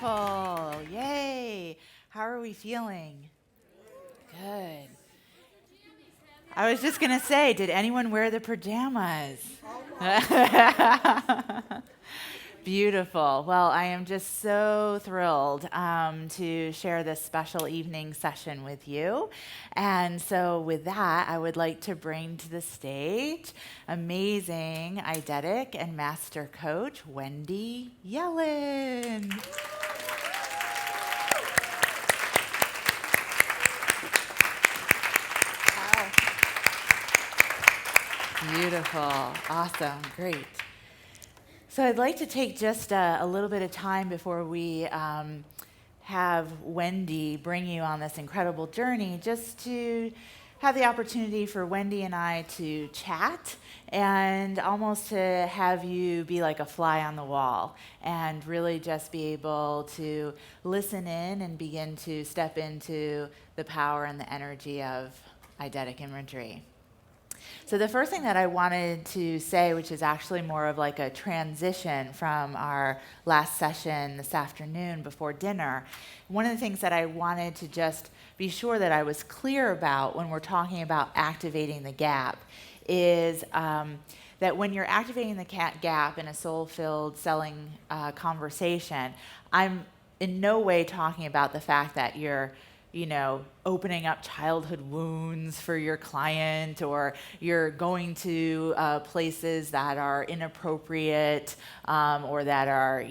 Wonderful. Yay. How are we feeling? Good. I was just going to say, did anyone wear the pajamas? Beautiful. Well, I am just so thrilled to share this special evening session with you. And so with that, I would like to bring to the stage amazing eidetic and master coach, Wendy Yellen. Beautiful. Awesome. Great. So I'd like to take just a little bit of time before we have Wendy bring you on this incredible journey, just to have the opportunity for Wendy and I to chat and almost to have you be like a fly on the wall and really just be able to listen in and begin to step into the power and the energy of eidetic imagery. So the first thing that I wanted to say, which is actually more of like a transition from our last session this afternoon before dinner, one of the things that I wanted to just be sure that I was clear about when we're talking about activating the gap is that when you're activating the gap in a soul-filled selling conversation, I'm in no way talking about the fact that you're opening up childhood wounds for your client, or you're going to places that are inappropriate or that are,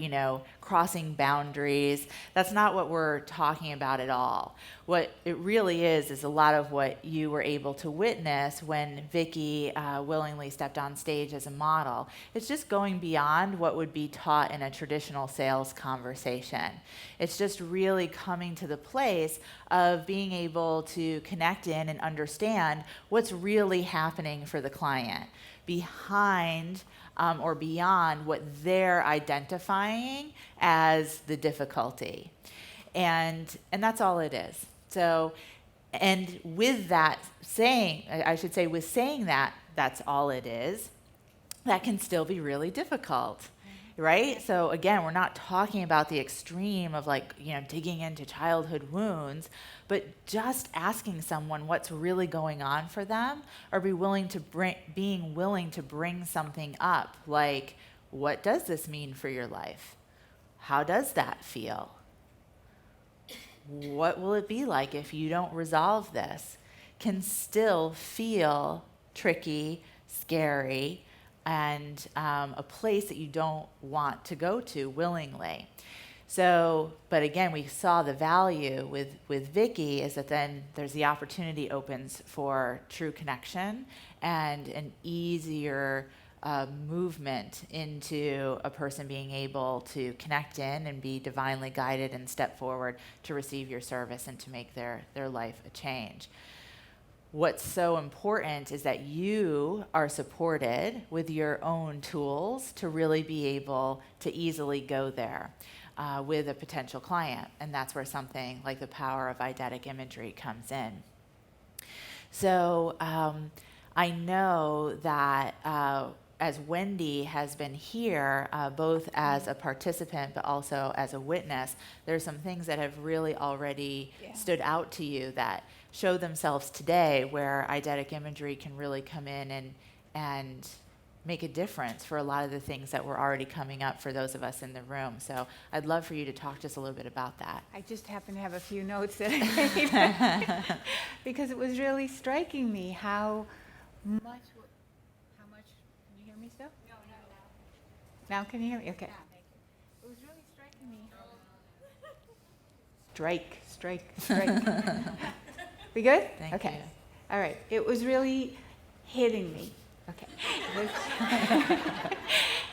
crossing boundaries. That's not what we're talking about at all. What it really is a lot of what you were able to witness when Vicki willingly stepped on stage as a model. It's just going beyond what would be taught in a traditional sales conversation. It's just really coming to the place of being able to connect in and understand what's really happening for the client behind or beyond what they're identifying as the difficulty. And that's all it is. So, and with that saying, with saying that that's all it is, that can still be really difficult. Right? So again, we're not talking about the extreme of digging into childhood wounds, but just asking someone what's really going on for them, or being willing to bring something up, like, what does this mean for your life? How does that feel? What will it be like if you don't resolve this? Can still feel tricky, scary, and a place that you don't want to go to willingly. So, but again, we saw the value with Vicki is that then there's the opportunity opens for true connection and an easier movement into a person being able to connect in and be divinely guided and step forward to receive your service and to make their life a change. What's so important is that you are supported with your own tools to really be able to easily go there with a potential client. And that's where something like the power of eidetic imagery comes in. So I know that as Wendy has been here, both as a participant but also as a witness, there's some things that have really already stood out to you that show themselves today, where eidetic imagery can really come in and make a difference for a lot of the things that were already coming up for those of us in the room. So I'd love for you to talk just a little bit about that. I just happen to have a few notes that I made because it was really striking me how much, can you hear me still? No. Now can you hear me? Okay. It was really striking me how... Strike. We good? Thank okay. you. All right. It was really hitting me. Okay.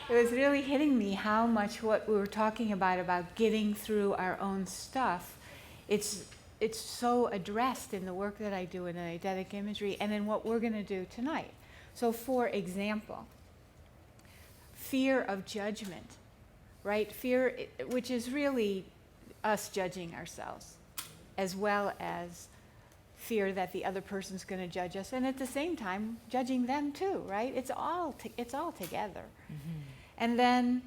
It was really hitting me how much what we were talking about getting through our own stuff, it's so addressed in the work that I do in eidetic imagery and in what we're going to do tonight. So for example, fear of judgment, right? Fear, which is really us judging ourselves, as well as fear that the other person's going to judge us, and at the same time judging them too, right? It's all together. Mm-hmm. And then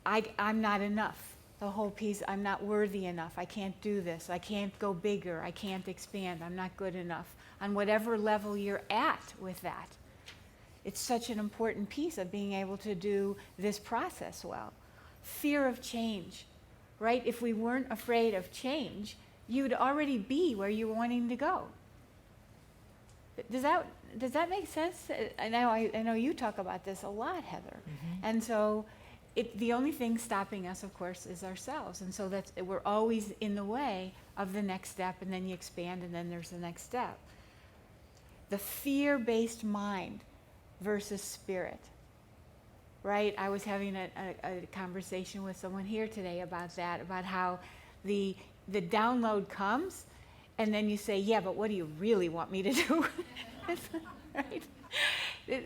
I'm not enough. the whole piece, I'm not worthy enough, I can't do this, I can't go bigger, I can't expand, I'm not good enough, on whatever level you're at with that. It's such an important piece of being able to do this process well. Fear of change, right? If we weren't afraid of change, you'd already be where you're wanting to go. Does that make sense? I know you talk about this a lot, Heather. Mm-hmm. And so the only thing stopping us, of course, is ourselves. And so we're always in the way of the next step, and then you expand, and then there's the next step. The fear-based mind versus spirit, right? I was having a conversation with someone here today about that, about how the download comes, and then you say, yeah, but what do you really want me to do? Right?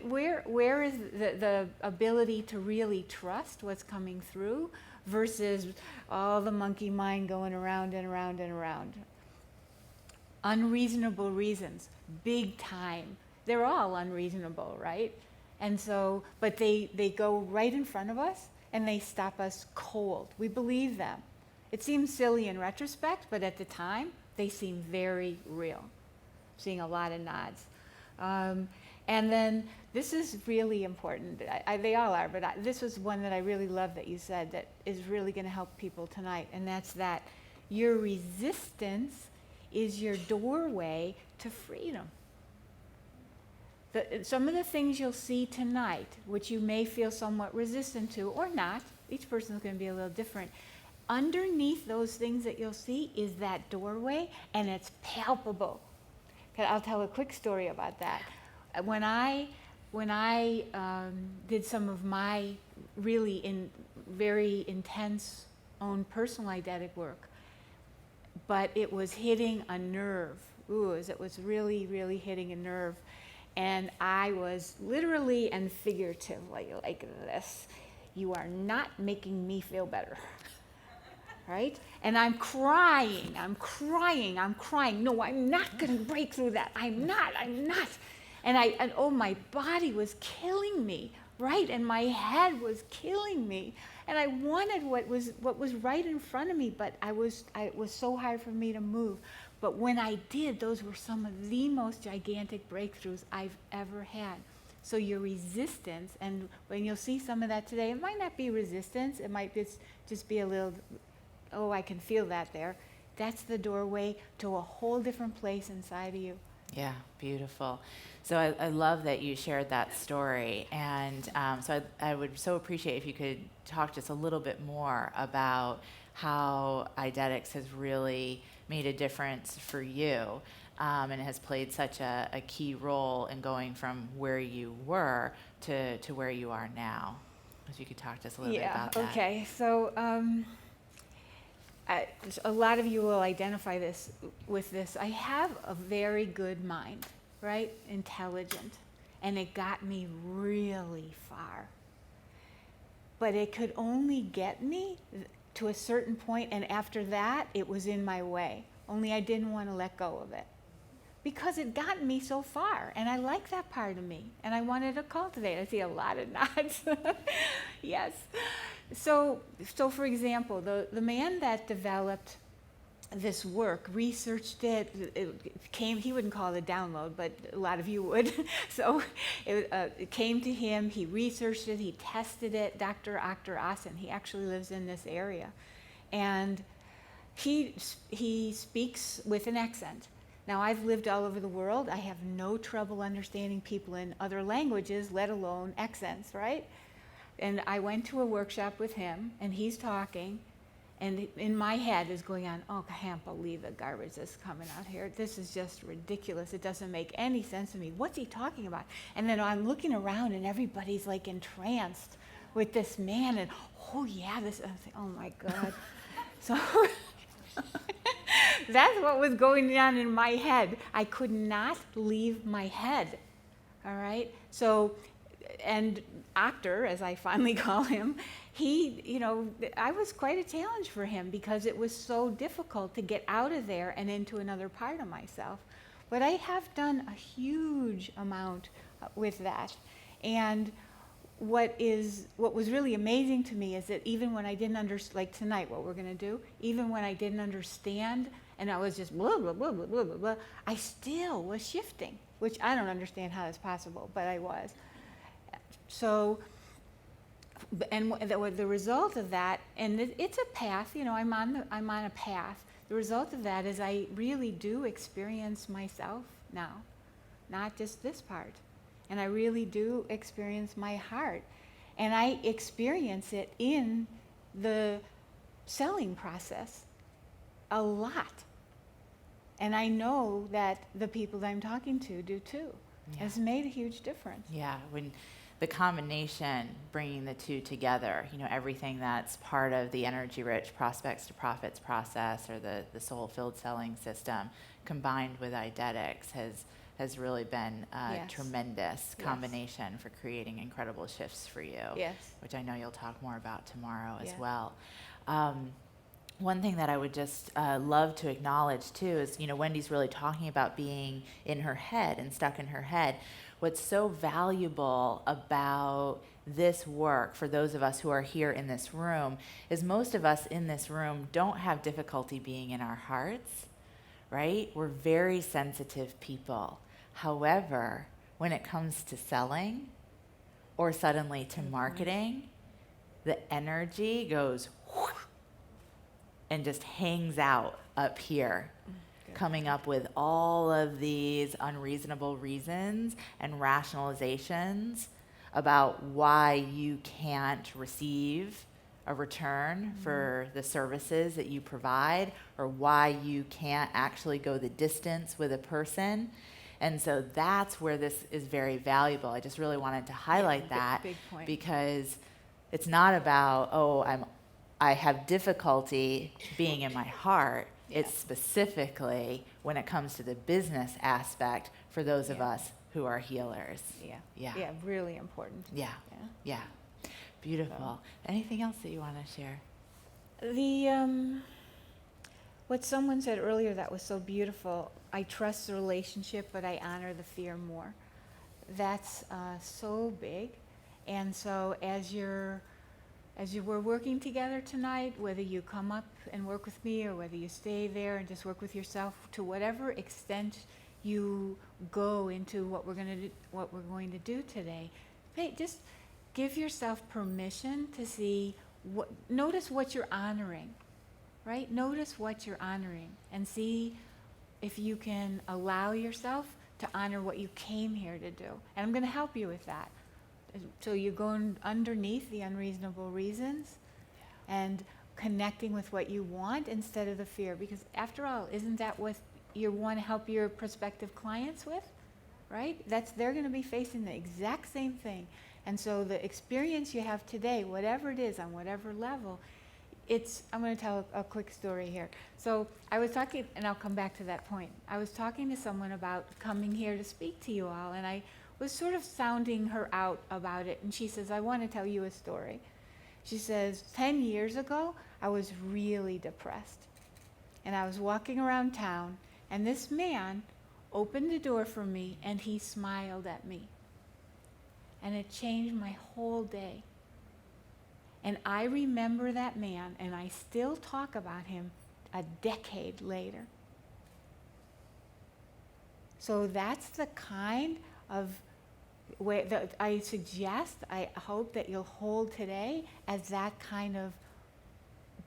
Where is the ability to really trust what's coming through versus all the monkey mind going around and around and around? Unreasonable reasons, big time. They're all unreasonable, right? And so, but they go right in front of us and they stop us cold. We believe them. It seems silly in retrospect, but at the time, they seem very real. Seeing a lot of nods. And then this is really important. They all are, but this was one that I really love that you said that is really going to help people tonight, and that's that your resistance is your doorway to freedom. Some of the things you'll see tonight, which you may feel somewhat resistant to, or not, each person's going to be a little different. Underneath those things that you'll see is that doorway, and it's palpable. I'll tell a quick story about that. When I did some of my really very intense own personal eidetic work, but it was hitting a nerve. It was really, really hitting a nerve. And I was literally and figuratively like this. You are not making me feel better. Right? And I'm crying. No, I'm not going to break through that. I'm not. And oh, my body was killing me, right? And my head was killing me. And I wanted what was right in front of me, but it was so hard for me to move. But when I did, those were some of the most gigantic breakthroughs I've ever had. So your resistance, and when you'll see some of that today, it might not be resistance. It might just be a little, oh, I can feel that there. That's the doorway to a whole different place inside of you. Yeah, beautiful. So I love that you shared that story. And so I would so appreciate if you could talk just a little bit more about how Eidetics has really made a difference for you and has played such a key role in going from where you were to where you are now. If you could talk to us a little bit about that. Okay. So a lot of you will identify with this. I have a very good mind, right? Intelligent. And it got me really far. But it could only get me to a certain point, and after that, it was in my way. Only I didn't want to let go of it. Because it got me so far, and I like that part of me, and I wanted to cultivate. I see a lot of nods. Yes. So for example, the man that developed this work, researched it, he wouldn't call it a download, but a lot of you would. So it came to him, he researched it, he tested it, Dr. Akhtar Asen, he actually lives in this area. And he speaks with an accent. Now, I've lived all over the world. I have no trouble understanding people in other languages, let alone accents, right? And I went to a workshop with him, and he's talking, and in my head is going on, oh, I can't believe the garbage that's coming out here. This is just ridiculous. It doesn't make any sense to me. What's he talking about? And then I'm looking around, and everybody's like entranced with this man, and oh yeah, this, I think, oh my God. So that's what was going on in my head. I could not leave my head, all right? So, and Akhtar, as I fondly call him, I was quite a challenge for him because it was so difficult to get out of there and into another part of myself. But I have done a huge amount with that. And what was really amazing to me is that even when I didn't understand, like tonight, what we're going to do, even when I didn't understand and I was just blah, blah, blah, blah, blah, blah, blah, I still was shifting, which I don't understand how that's possible, but I was. So, and the result of that, and it's a path, I'm on a path. The result of that is I really do experience myself now, not just this part. And I really do experience my heart. And I experience it in the selling process a lot. And I know that the people that I'm talking to do too. Yeah. It's made a huge difference. Yeah, when the combination, bringing the two together, everything that's part of the energy-rich prospects to profits process or the soul-filled selling system combined with Eidetics has really been a tremendous combination for creating incredible shifts for you, which I know you'll talk more about tomorrow as well. One thing that I would just love to acknowledge too is, Wendy's really talking about being in her head and stuck in her head. What's so valuable about this work for those of us who are here in this room is most of us in this room don't have difficulty being in our hearts, right? We're very sensitive people. However, when it comes to selling or suddenly to marketing, the energy goes whoosh, and just hangs out up here, coming up with all of these unreasonable reasons and rationalizations about why you can't receive a return for the services that you provide, or why you can't actually go the distance with a person. And so that's where this is very valuable. I just really wanted to highlight that big point. Because it's not about, I have difficulty being in my heart. It's specifically when it comes to the business aspect for those of us who are healers. Yeah, really important. Yeah. Beautiful. Anything else that you want to share? What someone said earlier that was so beautiful, I trust the relationship, but I honor the fear more. That's so big. And so as you were working together tonight, whether you come up and work with me or whether you stay there and just work with yourself, to whatever extent you go into what we're going to do today, just give yourself permission to see notice what you're honoring, right? Notice what you're honoring and see if you can allow yourself to honor what you came here to do. And I'm going to help you with that. So you're going underneath the unreasonable reasons and connecting with what you want instead of the fear. Because after all, isn't that what you want to help your prospective clients with? Right? They're going to be facing the exact same thing. And so the experience you have today, whatever it is, on whatever level, I'm going to tell a quick story here. So I was talking, and I'll come back to that point. I was talking to someone about coming here to speak to you all, and I was sort of sounding her out about it, and she says, I want to tell you a story. She says, 10 years ago, I was really depressed, and I was walking around town, and this man opened the door for me, and he smiled at me, and it changed my whole day. And I remember that man, and I still talk about him a decade later. So that's the kind of way that I hope that you'll hold today as that kind of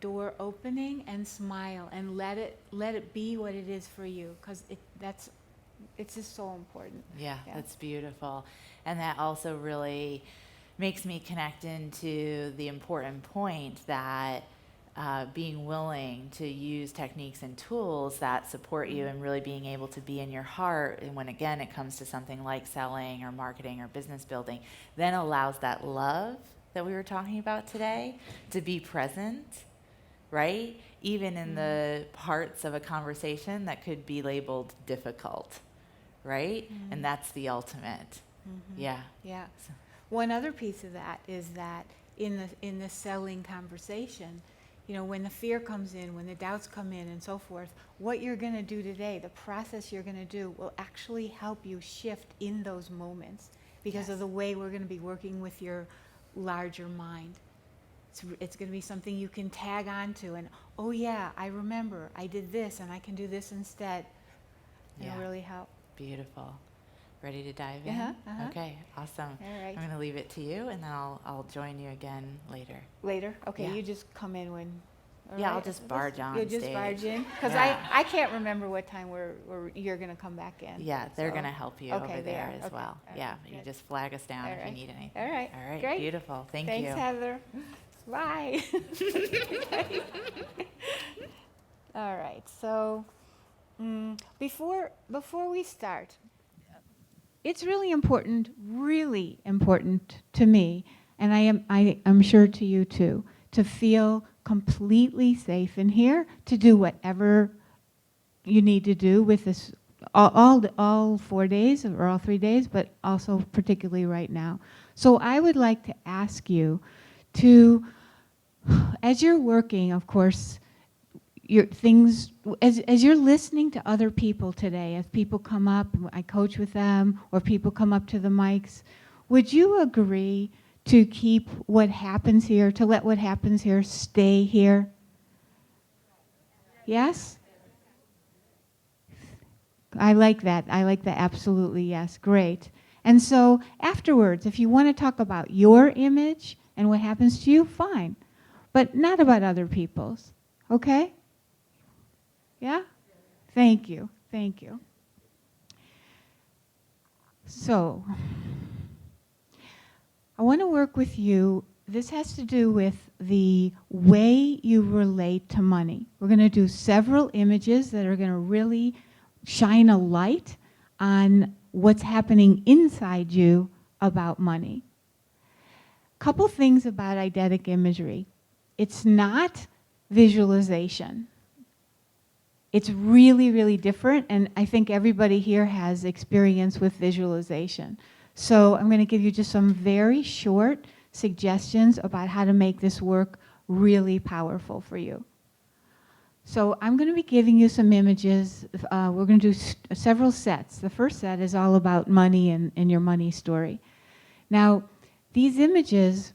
door opening and smile, and let it be what it is for you, because it's just so important. Yeah, that's beautiful. And that also really makes me connect into the important point that being willing to use techniques and tools that support you and really being able to be in your heart, and when again it comes to something like selling or marketing or business building, then allows that love that we were talking about today to be present, right? Even in the parts of a conversation that could be labeled difficult, right? And that's the ultimate. Yeah. So. One other piece of that is that in the selling conversation, when the fear comes in, when the doubts come in and so forth, what you're going to do today, the process you're going to do, will actually help you shift in those moments. because Yes. of the way we're going to be working with your larger mind. It's going to be something you can tag on to, and oh yeah, I remember I did this and I can do this instead. Yeah. It'll really help. Beautiful. Ready to dive in? Uh-huh, uh-huh. Okay, awesome. All right. I'm going to leave it to you, and then I'll join you again later. Later? Okay, Yeah. you just come in when. all Yeah, I'll right? just barge on You'll just stage. barge in? Because Yeah. I can't remember what time you're going to come back in. Yeah, they're so- going to help you Okay, over they there are. as Okay, well. all Yeah, right, you good. just flag us down All if you right. need anything. All right, All right, great. beautiful. Thank Thanks, you. Heather. Bye. All right, so before we start, it's really important to me, and I am sure to you too, to feel completely safe in here to do whatever you need to do with this all 4 days or all 3 days, but also particularly right now. So I would like to ask you to, as you're working, of course, as you're listening to other people today, as people come up, I coach with them, or people come up to the mics, would you agree to keep what happens here, to let what happens here stay here? Yes? I like that. Absolutely, yes. Great. And so afterwards, if you want to talk about your image and what happens to you, fine. But not about other people's. Okay? Yeah? Thank you. Thank you. So, I want to work with you. This has to do with the way you relate to money. We're going to do several images that are going to really shine a light on what's happening inside you about money. Couple things about eidetic imagery. It's not visualization. It's really, really different, and I think everybody here has experience with visualization. So I'm going to give you just some very short suggestions about how to make this work really powerful for you. So I'm going to be giving you some images. We're going to do several sets. The first set is all about money and your money story. Now, these images,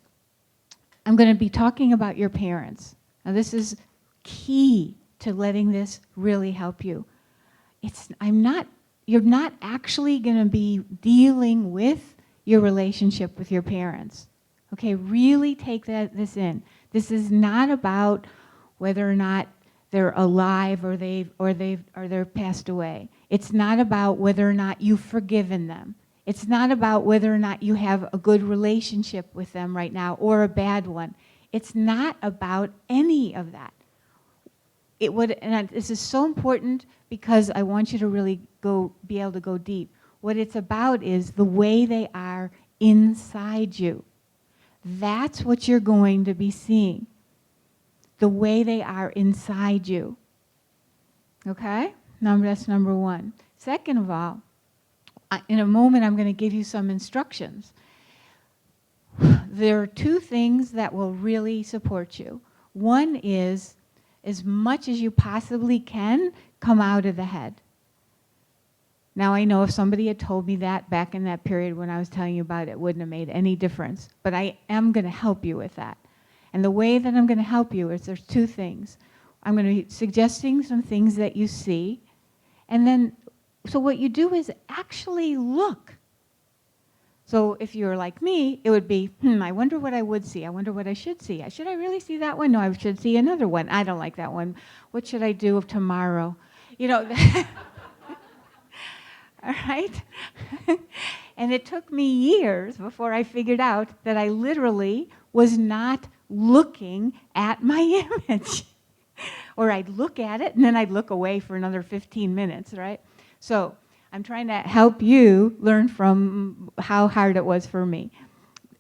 I'm going to be talking about your parents. Now, this is key to letting this really help you. You're not actually going to be dealing with your relationship with your parents. Okay, really take this in. This is not about whether or not they're alive or they're passed away. It's not about whether or not you've forgiven them. It's not about whether or not you have a good relationship with them right now or a bad one. It's not about any of that. And this is so important because I want you to really be able to go deep. What it's about is the way they are inside you. That's what you're going to be seeing. The way they are inside you. Okay? That's number one. Second of all, in a moment I'm going to give you some instructions. There are two things that will really support you. One is, as much as you possibly can, come out of the head. Now I know if somebody had told me that back in that period when I was telling you about it, it wouldn't have made any difference. But I am going to help you with that. And the way that I'm going to help you is there's two things. I'm going to be suggesting some things that you see. And then, so what you do is actually look. So if you're like me, it would be, I wonder what I would see. I wonder what I should see. Should I really see that one? No, I should see another one. I don't like that one. What should I do of tomorrow? You know, all right? And it took me years before I figured out that I literally was not looking at my image. Or I'd look at it, and then I'd look away for another 15 minutes, right? So I'm trying to help you learn from how hard it was for me.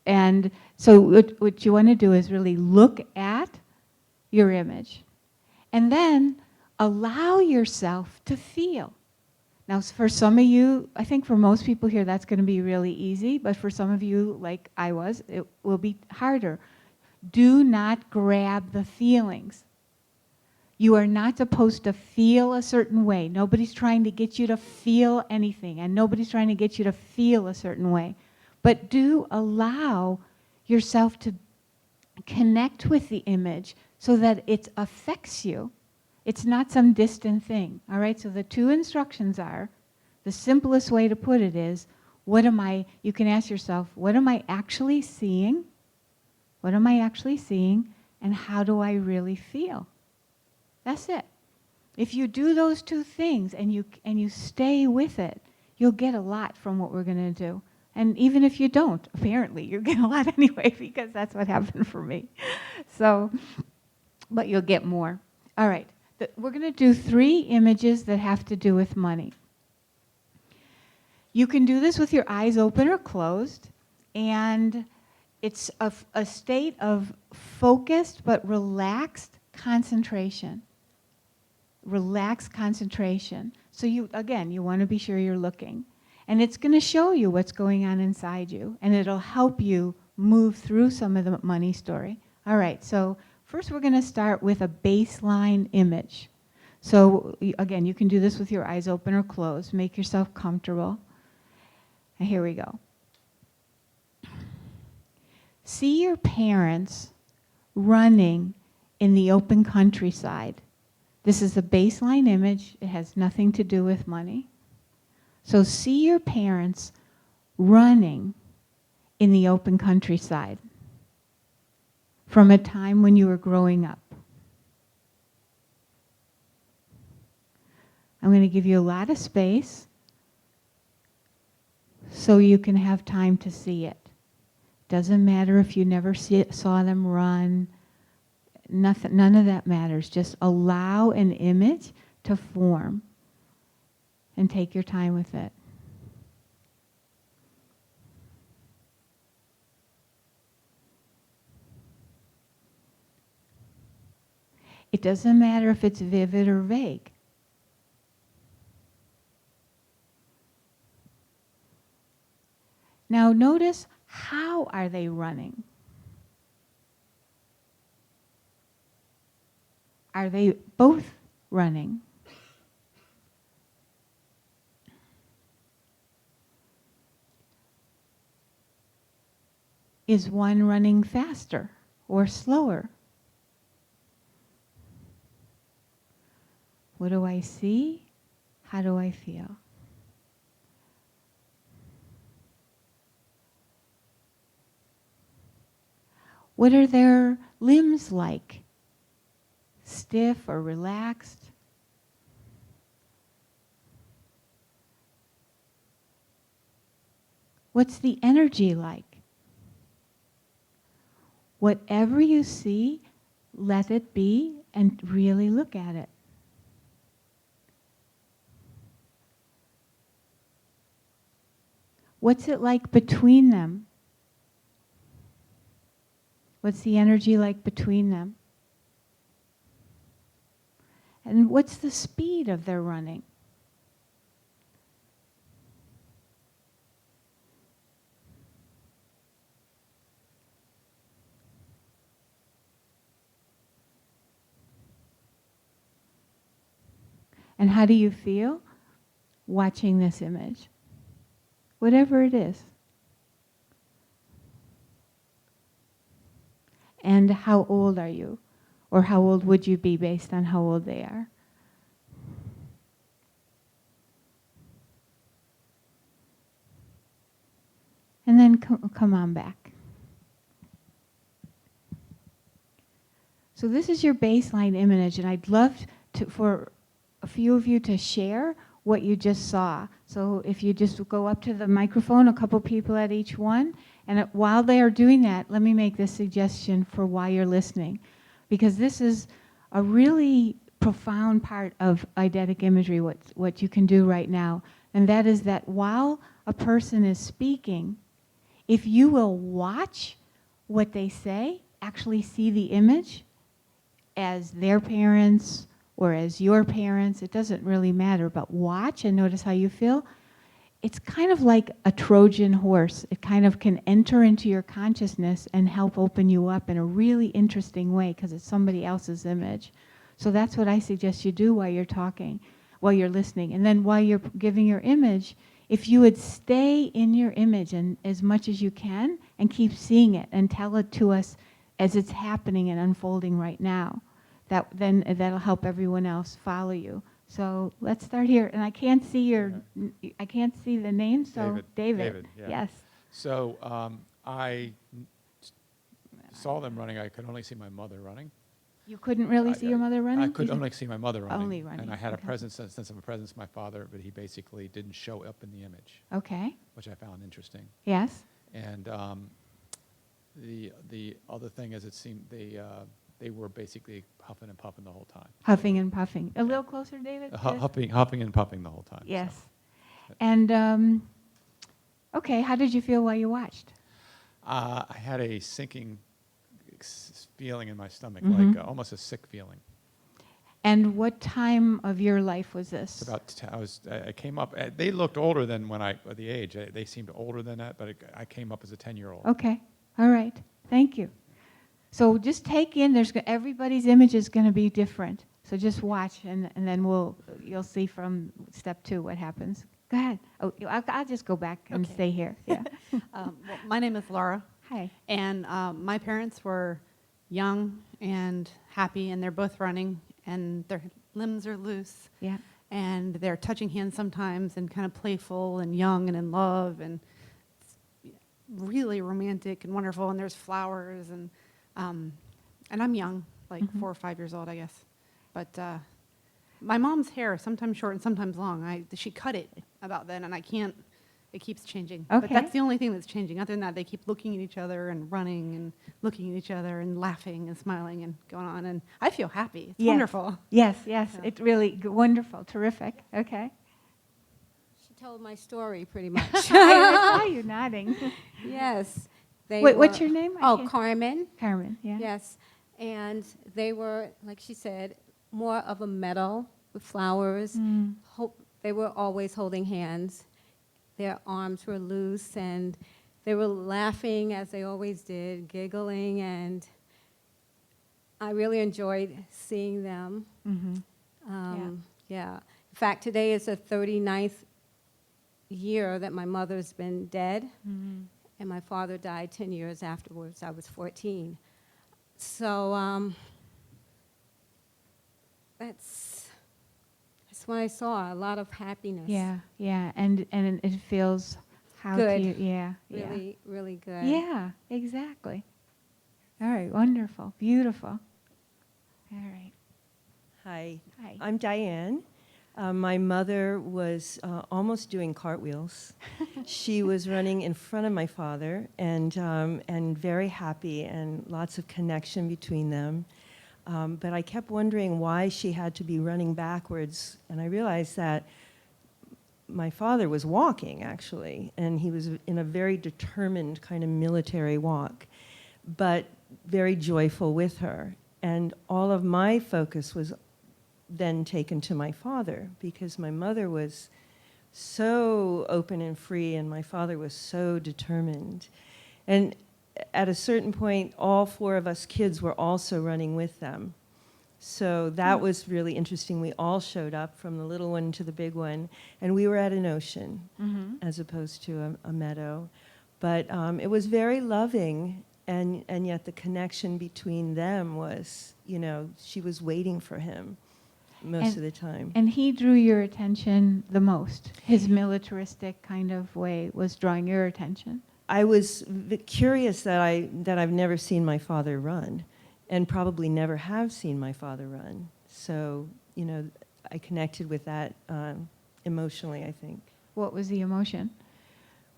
And so what you want to do is really look at your image. And then allow yourself to feel. Now, for some of you, I think for most people here, that's going to be really easy. But for some of you, like I was, it will be harder. Do not grab the feelings. You are not supposed to feel a certain way. Nobody's trying to get you to feel anything, and nobody's trying to get you to feel a certain way. But do allow yourself to connect with the image so that it affects you. It's not some distant thing, all right? So the two instructions are, the simplest way to put it is, you can ask yourself, what am I actually seeing? What am I actually seeing? And how do I really feel? That's it. If you do those two things and you stay with it, you'll get a lot from what we're going to do. And even if you don't, apparently, you'll get a lot anyway, because that's what happened for me. So, but you'll get more. All right. We're going to do 3 images that have to do with money. You can do this with your eyes open or closed, and it's a state of focused but relaxed concentration. Relaxed concentration. So you want to be sure you're looking. And it's going to show you what's going on inside you, and it'll help you move through some of the money story. All right, so first we're going to start with a baseline image. So again, you can do this with your eyes open or closed. Make yourself comfortable. And here we go. See your parents running in the open countryside. This is a baseline image. It has nothing to do with money. So see your parents running in the open countryside from a time when you were growing up. I'm going to give you a lot of space so you can have time to see it. Doesn't matter if you never saw them run. None of that matters. Just allow an image to form and take your time with it. It doesn't matter if it's vivid or vague. Now notice, how are they running? Are they both running? Is one running faster or slower? What do I see? How do I feel? What are their limbs like? Stiff or relaxed? What's the energy like? Whatever you see, let it be and really look at it. What's it like between them? What's the energy like between them? And what's the speed of their running? And how do you feel watching this image? Whatever it is. And how old are you? Or how old would you be based on how old they are? And then come on back. So this is your baseline image, and I'd love for a few of you to share what you just saw. So if you just go up to the microphone, a couple people at each one, and while they are doing that, let me make this suggestion for why you're listening. Because this is a really profound part of eidetic imagery, what you can do right now. And that is that while a person is speaking, if you will watch what they say, actually see the image as their parents or as your parents, it doesn't really matter, but watch and notice how you feel. It's kind of like a Trojan horse. It kind of can enter into your consciousness and help open you up in a really interesting way because it's somebody else's image. So that's what I suggest you do while you're talking, while you're listening. And then while you're giving your image, if you would stay in your image and as much as you can and keep seeing it and tell it to us as it's happening and unfolding right now, that'll help everyone else follow you. So let's start here. And I can't see I can't see the name, so David. Yeah. Yes. So I saw them running. I could only see my mother running. You couldn't really see your mother running? I could only see my mother running. Only running. And I had a Okay. sense of a presence, my father, but he basically didn't show up in the image, Okay. which I found interesting. Yes. And the other thing is, it seemed they were basically huffing and puffing the whole time. Huffing and puffing. A little closer, David? Yes. Huffing and puffing the whole time. Yes. So. And, okay, how did you feel while you watched? I had a sinking feeling in my stomach, Mhm. like almost a sick feeling. And what time of your life was this? It's about I came up. They looked older than the age. They seemed older than that, but I came up as a 10-year-old. Okay. All right. Thank you. So just take in. Everybody's image is going to be different. So just watch, and then you'll see from step 2 what happens. Go ahead. Oh, I'll just go back and Okay. stay here. Yeah. Well, my name is Laura, Hi. and my parents were young and happy, and they're both running, and their limbs are loose, Yeah. and they're touching hands sometimes, and kind of playful and young and in love, and it's really romantic and wonderful. And there's flowers, and I'm young, like Mhm. 4 or 5 years old, I guess. But my mom's hair is sometimes short and sometimes long. She cut it about then, and I can't. It keeps changing. But Okay. that's the only thing that's changing. Other than that, they keep looking at each other and running and looking at each other and laughing and smiling and going on. And I feel happy. It's Yes. wonderful. Yes. Yeah. It's really wonderful. Terrific. Okay. She told my story pretty much. I saw you nodding. Yes. They Wait, what's were- your name? Oh, Carmen. Carmen. Yeah. Yes. And they were, like she said, more of a meadow with flowers. Mm. They were always holding hands. Their arms were loose, and they were laughing as they always did, giggling, and I really enjoyed seeing them. Mm-hmm. Yeah. In fact, today is the 39th year that my mother's been dead, Mm-hmm. and my father died 10 years afterwards. I was 14. So that's what I saw, a lot of happiness. Yeah. Yeah. And it feels how Good. to you. Yeah. Really, really good. Yeah. Exactly. All right. Wonderful. Beautiful. All right. Hi, Hi. I'm Diane. My mother was almost doing cartwheels. She was running in front of my father, and very happy, and lots of connection between them. But I kept wondering why she had to be running backwards, and I realized that my father was walking, actually, and he was in a very determined kind of military walk, but very joyful with her. And all of my focus was then taken to my father, because my mother was so open and free, and my father was so determined. And at a certain point, all 4 of us kids were also running with them. So that was really interesting. We all showed up, from the little one to the big one, and we were at an ocean Mm-hmm. as opposed to a meadow. But it was very loving, and yet the connection between them was, she was waiting for him most of the time. And he drew your attention the most. His militaristic kind of way was drawing your attention. I was curious that I've never seen my father run, and probably never have seen my father run. So, I connected with that emotionally, I think. What was the emotion?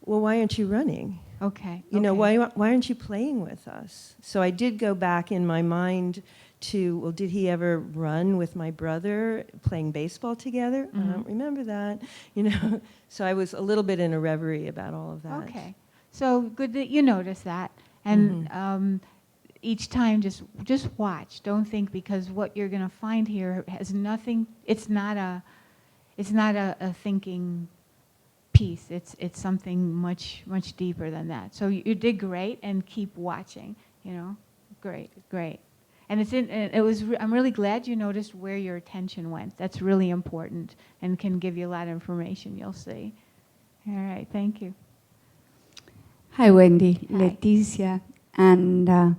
Well, why aren't you running? Okay. Why aren't you playing with us? So I did go back in my mind to, well, did he ever run with my brother playing baseball together? I Mhm. don't remember that, So I was a little bit in a reverie about all of that. Okay. So good that you notice that. And each time, just watch. Don't think, because what you're going to find here has nothing. It's not a thinking piece. It's something much deeper than that. So you did great, and keep watching. Great. And I'm really glad you noticed where your attention went. That's really important, and can give you a lot of information. You'll see. All right, thank you. Hi, Wendy. Hi. Leticia. And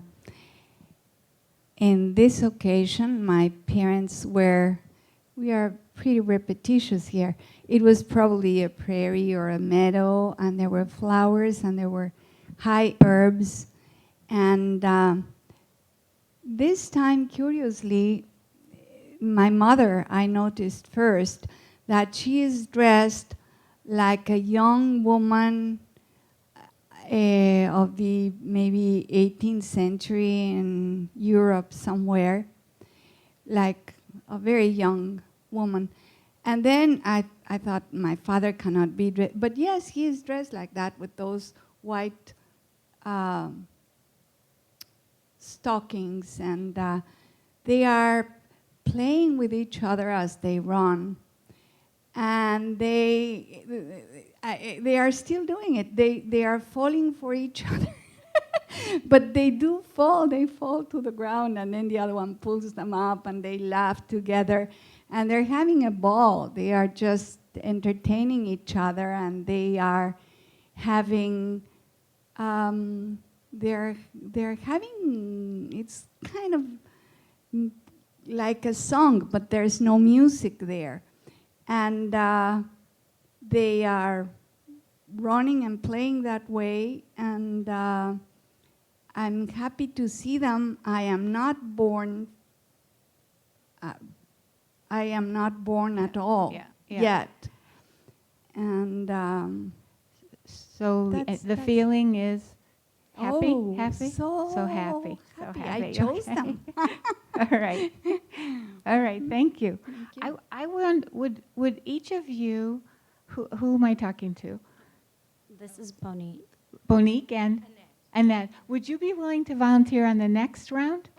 in this occasion, my parents we are pretty repetitious here. It was probably a prairie or a meadow, and there were flowers, and there were high herbs. And this time, curiously, my mother, I noticed first that she is dressed like a young woman of the maybe 18th century in Europe somewhere, like a very young woman. And then I thought my father cannot be dressed, but yes, he is dressed like that with those white stockings, and they are playing with each other as they run. And they are still doing it. They are falling for each other. But they do fall. They fall to the ground, and then the other one pulls them up, and they laugh together. And they're having a ball. They are just entertaining each other, and they are having, they're having, it's kind of like a song, but there's no music there. And they are running and playing that way, and I'm happy to see them. I am not born at all yet. And So That's- the that's- feeling is happy? oh, Happy? so happy. So happy. happy. I chose Okay. them. All right. All right, thank you. Thank you. I would each of you, who am I talking to? This is Bonnie. Monique and Annette. Would you be willing to volunteer on the next round?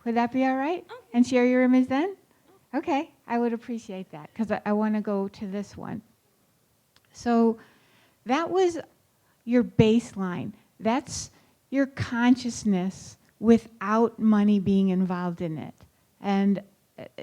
Would that be all right? And share your image then? Okay, I would appreciate that, because I want to go to this one. So that was your baseline. That's your consciousness without money being involved in it. And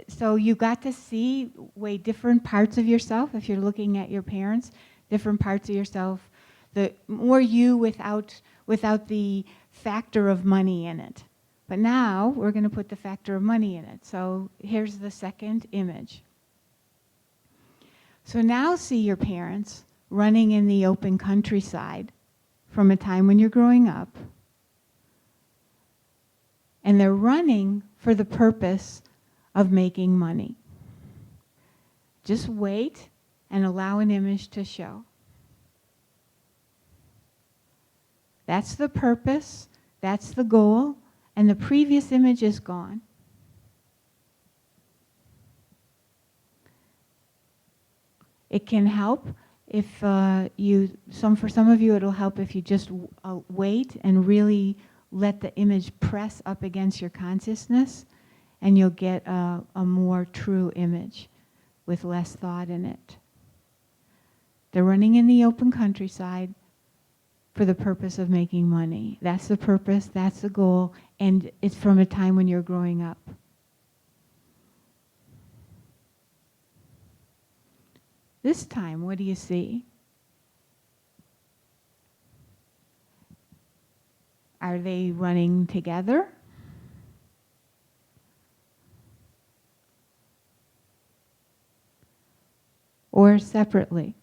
so you got to see way different parts of yourself if you're looking at your parents, different parts of yourself, the more you without the factor of money in it. But now we're going to put the factor of money in it. So here's the second image. So now see your parents running in the open countryside from a time when you're growing up. And they're running for the purpose of making money. Just wait and allow an image to show. That's the purpose, that's the goal, and the previous image is gone. It can help if for some of you it'll help if you just wait and really let the image press up against your consciousness, and you'll get a more true image with less thought in it. They're running in the open countryside for the purpose of making money. That's the purpose, that's the goal, and it's from a time when you're growing up. This time, what do you see? Are they running together? Or separately?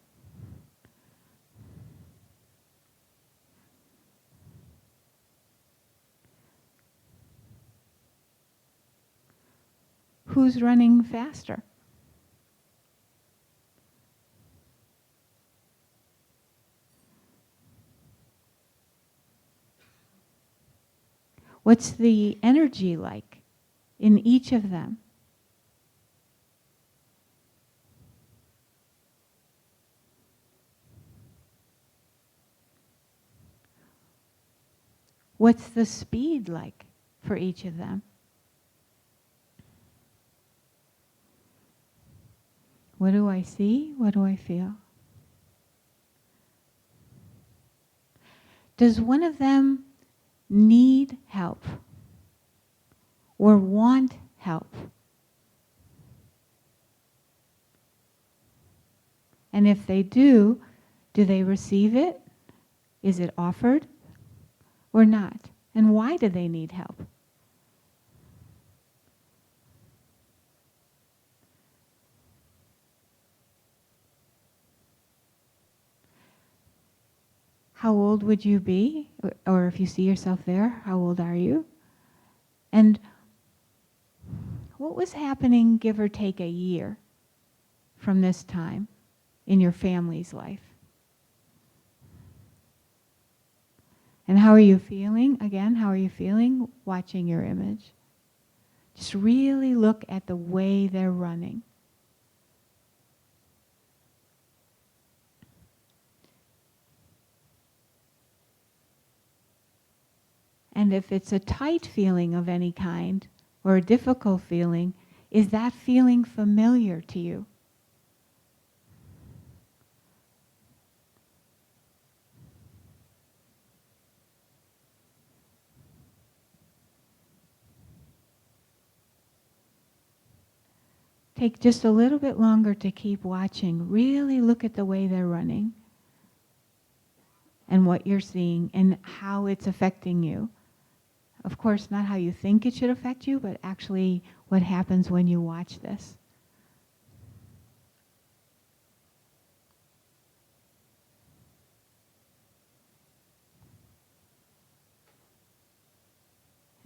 Who's running faster? What's the energy like in each of them? What's the speed like for each of them? What do I see? What do I feel? Does one of them need help or want help? And if they do Do they receive it? Is it offered or not? And why do they need help? How old would you be? Or if you see yourself there, how old are you? And what was happening, give or take a year from this time in your family's life? And how are you feeling? Again, how are you feeling watching your image? Just really look at the way they're running. And if it's a tight feeling of any kind, or a difficult feeling, is that feeling familiar to you? Take just a little bit longer to keep watching. Really look at the way they're running and what you're seeing and how it's affecting you. Of course, not how you think it should affect you, but actually what happens when you watch this.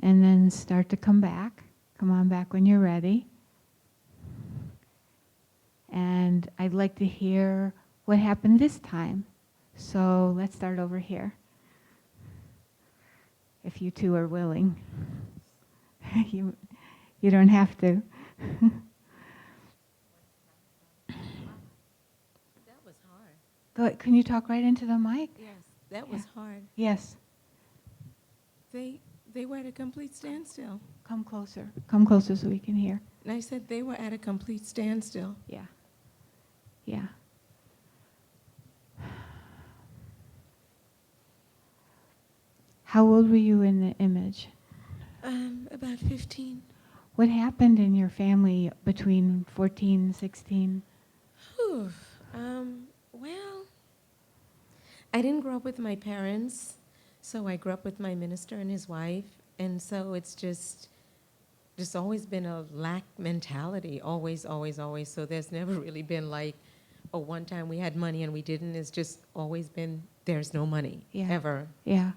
And then start to come back. Come on back when you're ready. And I'd like to hear what happened this time. So let's start over here. If you two are willing. you don't have to. That was hard. Go ahead. Can you talk right into the mic? Yes, that was hard. Yes. They were at a complete standstill. Come closer. Come closer so we can hear. And I said they were at a complete standstill. Yeah. Yeah. How old were you in the image? About 15. What happened in your family between 14 and 16? Whew. Well, I didn't grow up with my parents, so I grew up with my minister and his wife, and so it's just always been a lack mentality, always, always, always. So there's never really been like, oh, one time we had money and we didn't. It's just always been, there's no money, ever. Yeah.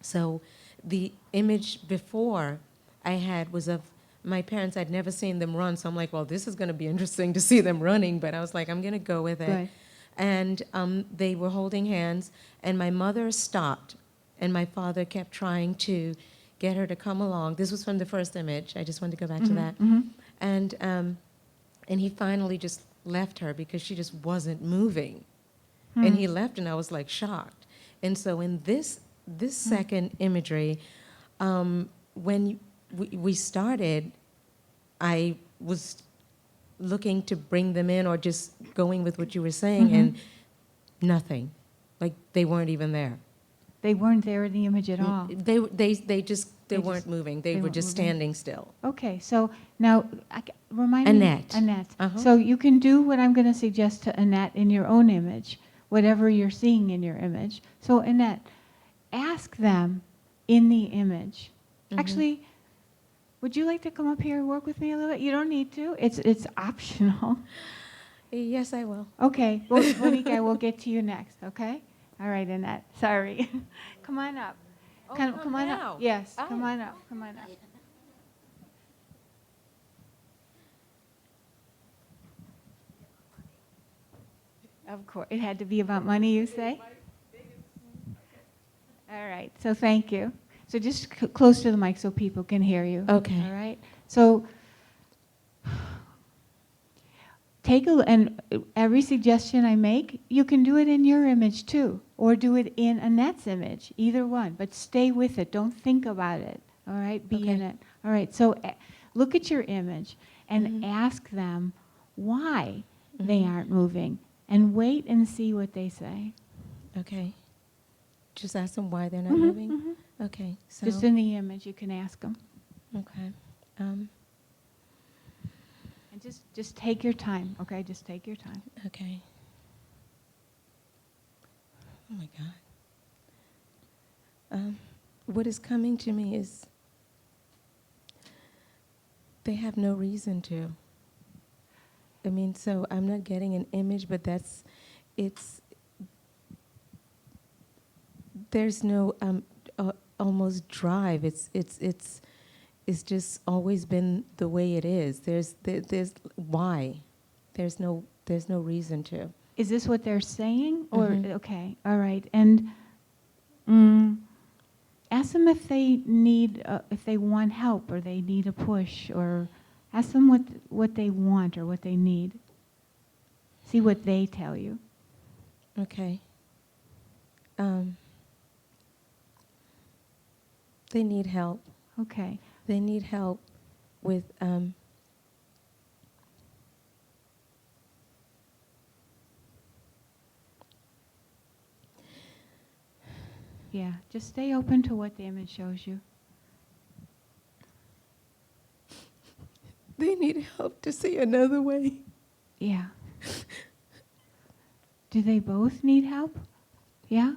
So the image before I had was of my parents. I'd never seen them run, so I'm like, well, this is going to be interesting to see them running, but I was like, I'm going to go with it. Good. And they were holding hands, and my mother stopped, and my father kept trying to get her to come along. This was from the first image. I just wanted to go back to that. Mm-hmm. And he finally just left her because she just wasn't moving. And he left, and I was like shocked. And so in this second imagery, when we started, I was looking to bring them in or just going with what you were saying, and nothing. Like they weren't even there. They weren't there in the image at all. They weren't moving. They were just moving. standing still. Okay, so now remind Annette. me. Annette. Uh-huh. So you can do what I'm going to suggest to Annette in your own image, whatever you're seeing in your image. So Annette, ask them in the image. Actually, would you like to come up here and work with me a little bit? You don't need to. It's optional. Yes, I will. Okay, Monica, we'll get to you next, okay? All right, Annette, sorry. Come on up. Oh, Come on now. up. Yes, Oh. come on up, come on up. Of course, it had to be about money, you say? All right, so thank you. So just close to the mic so people can hear you. Okay. All right, so and every suggestion I make, you can do it in your image too, or do it in Annette's image, either one, but stay with it. Don't think about it, all right? Be in it. All right, so look at your image and ask them why they aren't moving, and wait and see what they say. Okay. Just ask them why they're not moving? Okay, so. Just in the image, you can ask them. Okay. And just take your time, okay? Just take your time. Okay. what is coming to me is they have no reason to. I mean, so I'm not getting an image, but there's no almost drive. It's just always been the way it is. There's why? There's no reason to. Is this what they're saying? Or Mhm. okay, all right. And ask them if they need, if they want help or they need a push, or ask them what they want or what they need. See what they tell you. Okay. They need help. Okay. They need help with Yeah, just stay open to what the image shows you. they need help to see another way. Yeah. Do they both need help? Yeah?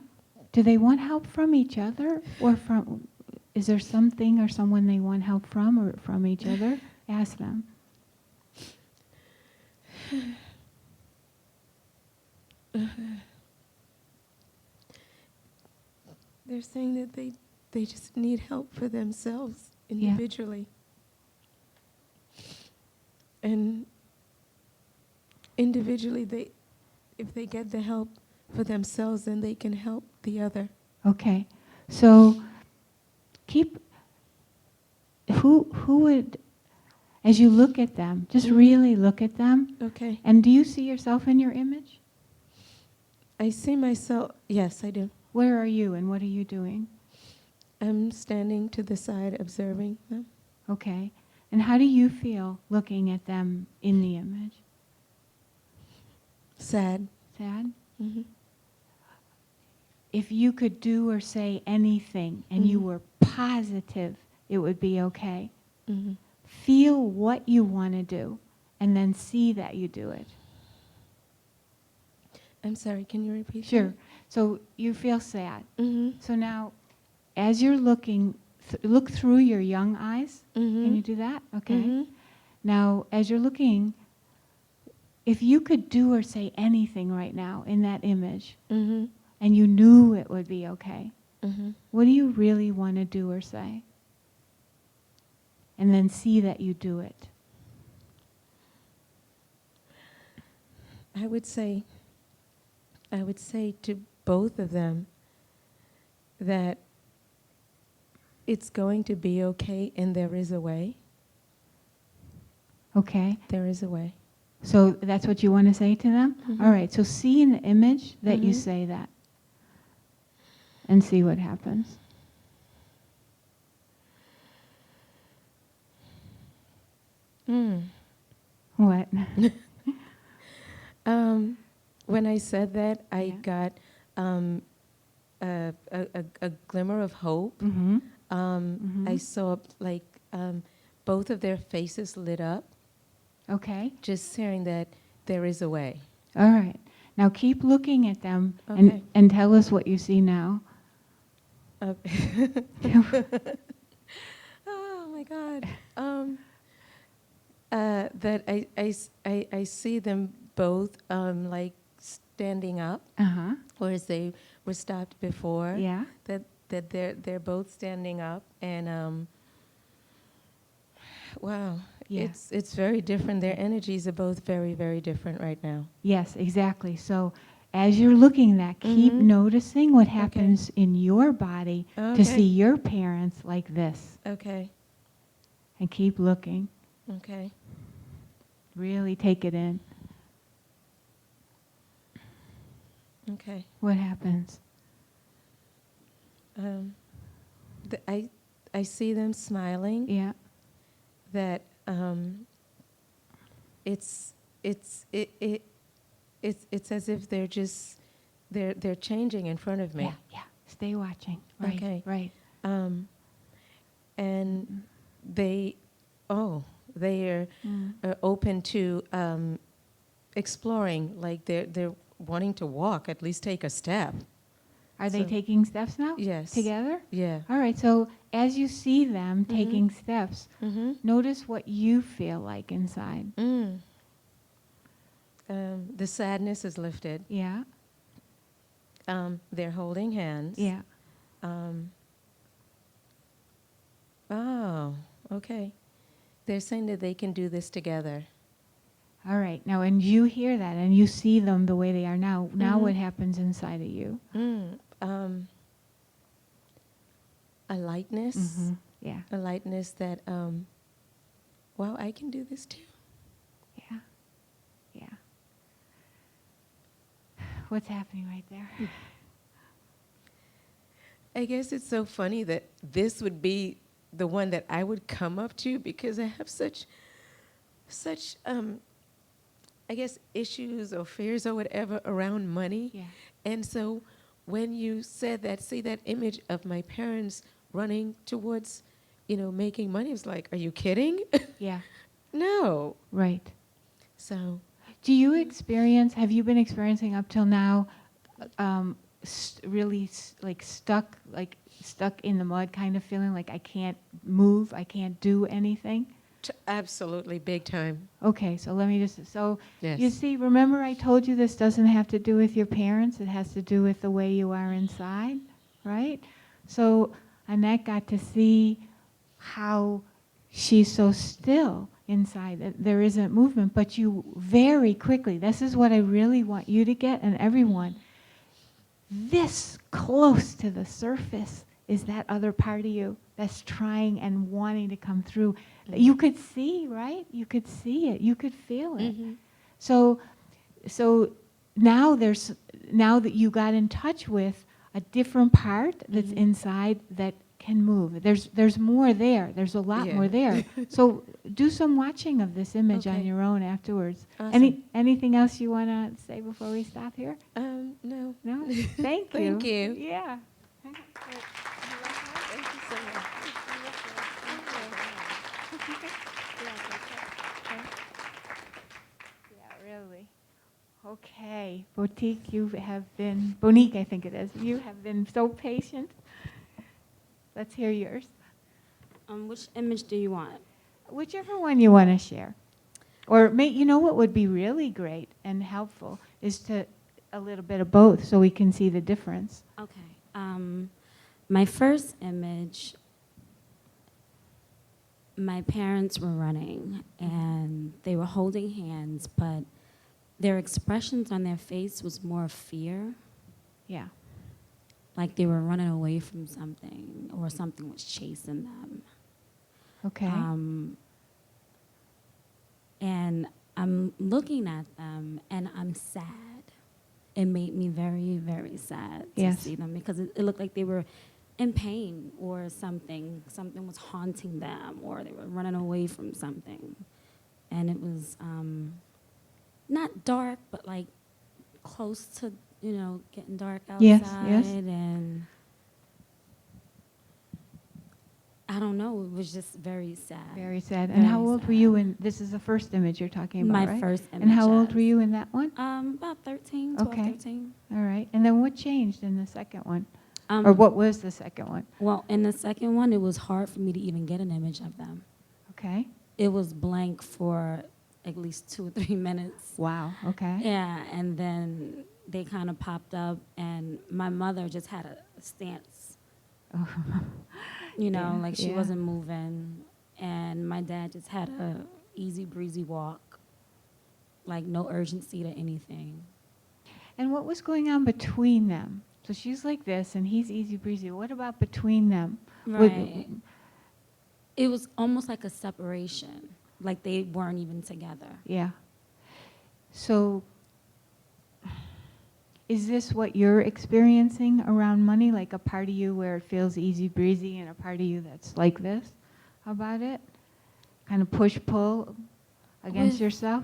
Do they want help from each other, or from, is there something or someone they want help from, or from each other? Ask them. They're saying that they just need help for themselves individually. And individually, if they get the help for themselves, then they can help the other. Okay. So who would, as you look at them, just really look at them. Okay. And do you see yourself in your image? I see myself, yes, I do. Where are you and what are you doing? I'm standing to the side observing them. Okay. And how do you feel looking at them in the image? Sad. Sad? Mm-hmm. If you could do or say anything and you were positive it would be okay, feel what you want to do and then see that you do it. I'm sorry, can you repeat that? Sure. So you feel sad. Mm-hmm. So now, as you're looking, look through your young eyes. Mm-hmm. Can you do that? Okay. Mm-hmm. Now, as you're looking, if you could do or say anything right now in that image, Mm-hmm. and you knew it would be okay, Mm-hmm. what do you really want to do or say? And then see that you do it. I would say to both of them that it's going to be okay and there is a way. Okay. There is a way. So that's what you want to say to them? Mhm. All right. So see in the image that you Mhm. say that. And see what happens. What? When I said that, I Yeah. got a glimmer of hope. Mm-hmm. I saw like both of their faces lit up, Okay. just saying that there is a way. All right. Now keep looking at them Okay. and tell us what you see now. Okay. Oh my God. That I see them both like standing up, Uh-huh. whereas they were stopped before. Yeah. That they're both standing up, and wow, Yeah. it's very different. Their energies are both very, very different right now. Yes, exactly. So as you're looking at that, keep Mhm. noticing what happens in your body to Okay. see your parents like this. Okay. And keep looking. Okay. Really take it in. Okay. What happens? I see them smiling. Yeah. That it's as if they're just they're changing in front of me. Yeah, yeah. Stay watching. Right, Okay. right. And they are open to exploring. Like they're wanting to walk, at least take a step. Are they So- taking steps now? Yes. Together? Yeah. All right, so as you see them taking steps, Mm-hmm. notice what you feel like inside. The sadness is lifted. Yeah? They're holding hands. Yeah. Oh, okay. They're saying that they can do this together. All right, now, and you hear that and you see them the way they are now. Now Mhm. what happens inside of you? A lightness. Yeah, A lightness that, wow, I can do this too. yeah, yeah. What's happening right there? I guess it's so funny that this would be the one that I would come up to because I have such, I guess, issues or fears or whatever around money. Yeah. And so when you said that, see that image of my parents running towards, making money, it was like, are you kidding? Yeah, No. right. So, Do you have you been experiencing up till now really stuck in the mud kind of feeling like I can't move, I can't do anything? absolutely big time. Okay, so let me just, Yes. you see, remember I told you this doesn't have to do with your parents, it has to do with the way you are inside, right? So Annette got to see how she's so still inside, that there isn't movement, but you very quickly, this is what I really want you to get and everyone, this close to the surface is that other part of you that's trying and wanting to come through. You could see, right? You could see it. You could feel it. So now that you got in touch with a different part that's inside that can move. There's more there. There's a lot more there. So do some watching of this image on Okay. your own afterwards. Awesome. Anything else you want to say before we stop here? No. No? Thank you. Thank you. Yeah. Thank you so much. Yeah, really. Okay. Bonique, I think it is. You have been so patient. Let's hear yours. Which image do you want? Whichever one you want to share. Or what would be really great and helpful is a little bit of both so we can see the difference. Okay. My first image, my parents were running and they were holding hands, but their expressions on their face was more fear. Yeah. Like they were running away from something or something was chasing them. Okay. And I'm looking at them and I'm sad. It made me very, very sad to Yes. see them because it looked like they were in pain or something. Something was haunting them or they were running away from something. And it was not dark, but like close to, getting dark outside. Yes. And I don't know, it was just very sad. Very sad. And how Very old were sad. you this is the first image you're talking about, My right? first image. And how old yes. were you in that one? About 13, 12, Okay. 13. All right. And then what changed in the second one? Um, Or what was the second one? Well, in the second one, it was hard for me to even get an image of them. Okay. It was blank for at least 2 or 3 minutes. Wow. Okay. Yeah, and then they kind of popped up, and my mother just had a stance, Yeah, like she yeah. wasn't moving, and my dad just had a easy breezy walk, like no urgency to anything. And what was going on between them? So she's like this, and he's easy breezy. What about between them? Right. It was almost like a separation, like they weren't even together. Yeah. So is this what you're experiencing around money? Like a part of you where it feels easy breezy and a part of you that's like this about it? Kind of push-pull against With- yourself?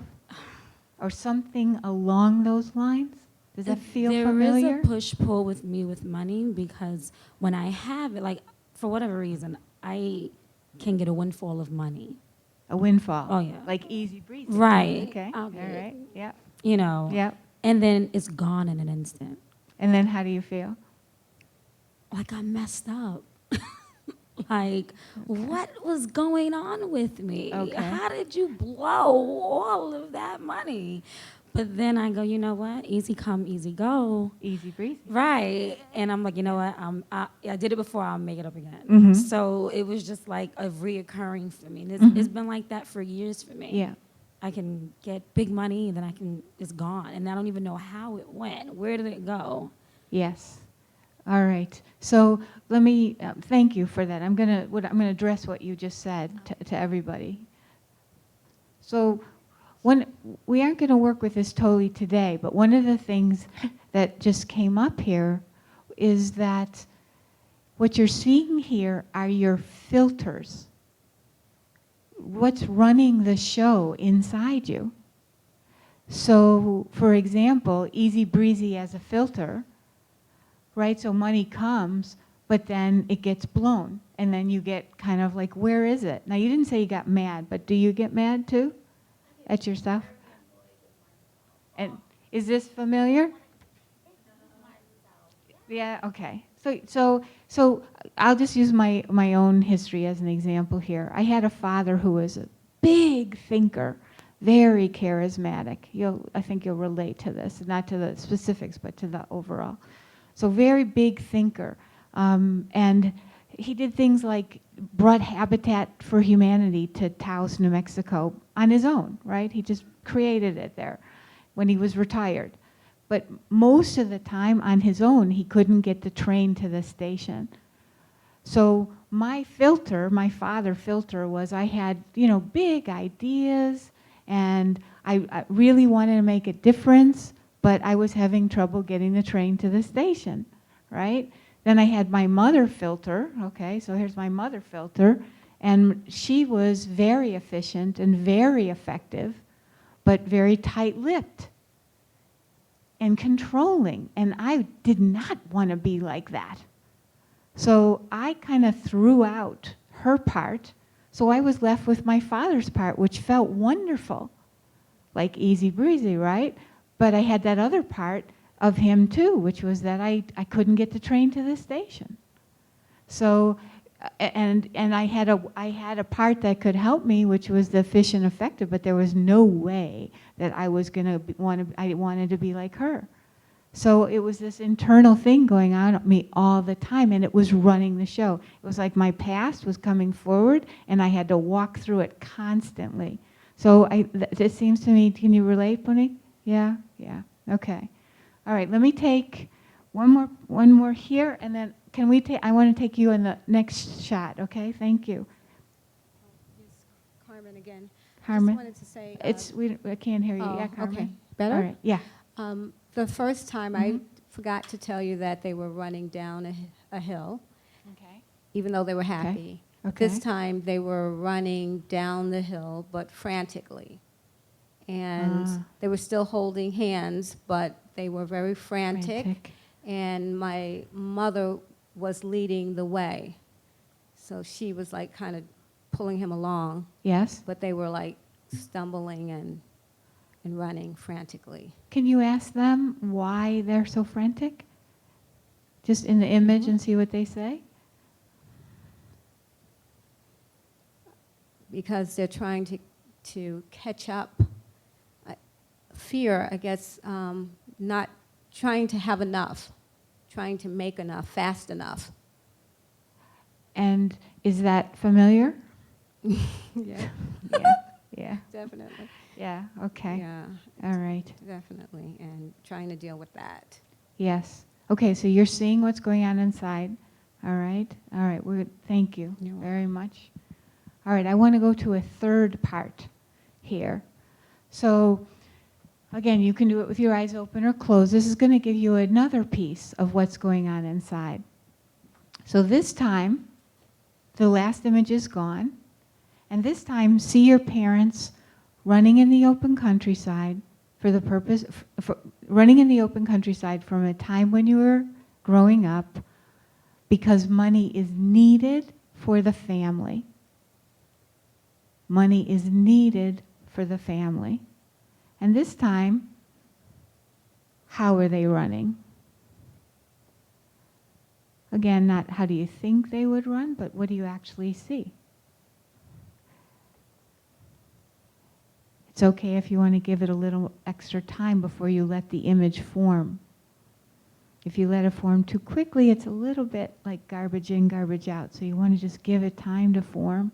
Or something along those lines? Does that feel familiar? There is a push-pull with me with money because when I have it, like for whatever reason, I can get a windfall of money. A windfall? Oh, yeah. Like easy breezy? Right. Okay, all I'll get it. right, yeah. You know? Yeah. And then it's gone in an instant. And then how do you feel? like I messed up. Like, what was going on with me? Okay. How did you blow all of that money? But then I go, you know what? Easy come, easy go. Easy breezy. Right. And I'm like, you know what? I did it before, I'll make it up again. Mhm. So it was just like a reoccurring for me. And it's been like that for years for me. Yeah. I can get big money, and then it's gone. And I don't even know how it went. Where did it go? Yes. All right. So let me thank you for that. I'm gonna address what you just said to everybody. So when we aren't going to work with this totally today, but one of the things that just came up here is that what you're seeing here are your filters. What's running the show inside you. So, for example, easy breezy as a filter, right? So money comes, but then it gets blown. And then you get kind of like, where is it? Now, you didn't say you got mad, but do you get mad too at yourself? And is this familiar? Yeah, okay. So I'll just use my own history as an example here. I had a father who was a big thinker, very charismatic. I think you'll relate to this, not to the specifics, but to the overall. So very big thinker. And he did things like brought Habitat for Humanity to Taos, New Mexico on his own, right? He just created it there when he was retired. But most of the time on his own, he couldn't get the train to the station. So my father filter was I had, big ideas, and I really wanted to make a difference, but I was having trouble getting the train to the station, right? Then I had my mother filter, okay, so here's my mother filter, and she was very efficient and very effective, but very tight-lipped and controlling, and I did not want to be like that. So I kind of threw out her part, so I was left with my father's part, which felt wonderful, like easy breezy, right? But I had that other part of him too, which was that I couldn't get the train to the station. So, and I had a part that could help me, which was the efficient, effective, but there was no way that I was gonna I wanted to be like her. So it was this internal thing going on at me all the time, and it was running the show. It was like my past was coming forward, and I had to walk through it constantly. So it seems to me, can you relate, Monique? Yeah, okay. All right, let me take one more here, and then can we take, I want to take you in the next shot, okay? Thank you. Yes, Carmen again. Carmen? Just wanted to say. I can't hear you. Oh, Yeah, Carmen? okay. Better? All right, yeah. The first time I forgot to tell you that they were running down a hill, Okay. even though they were happy. Okay. This time they were running down the hill, but frantically. And they were still holding hands, but they were very frantic. And my mother was leading the way. So she was like kind of pulling him along. Yes. But they were like stumbling and running frantically. Can you ask them why they're so frantic? Just in the image and see what they say? Because they're trying to catch up. Fear, I guess, not trying to have enough, trying to make enough, fast enough. And is that familiar? Yeah. Yeah. Definitely. Yeah, okay. Yeah. All right. Definitely, and trying to deal with that. Yes. Okay, so you're seeing what's going on inside. All right. All right. Thank you very much. All right, I want to go to a third part here. So again, you can do it with your eyes open or closed. This is going to give you another piece of what's going on inside. So this time, the last image is gone. And this time, see your parents running in the open countryside for the purpose, running in the open countryside from a time when you were growing up because money is needed for the family. Money is needed for the family. And this time, how are they running? Again, not how do you think they would run, but what do you actually see? It's okay if you want to give it a little extra time before you let the image form. If you let it form too quickly, it's a little bit like garbage in, garbage out. So you want to just give it time to form.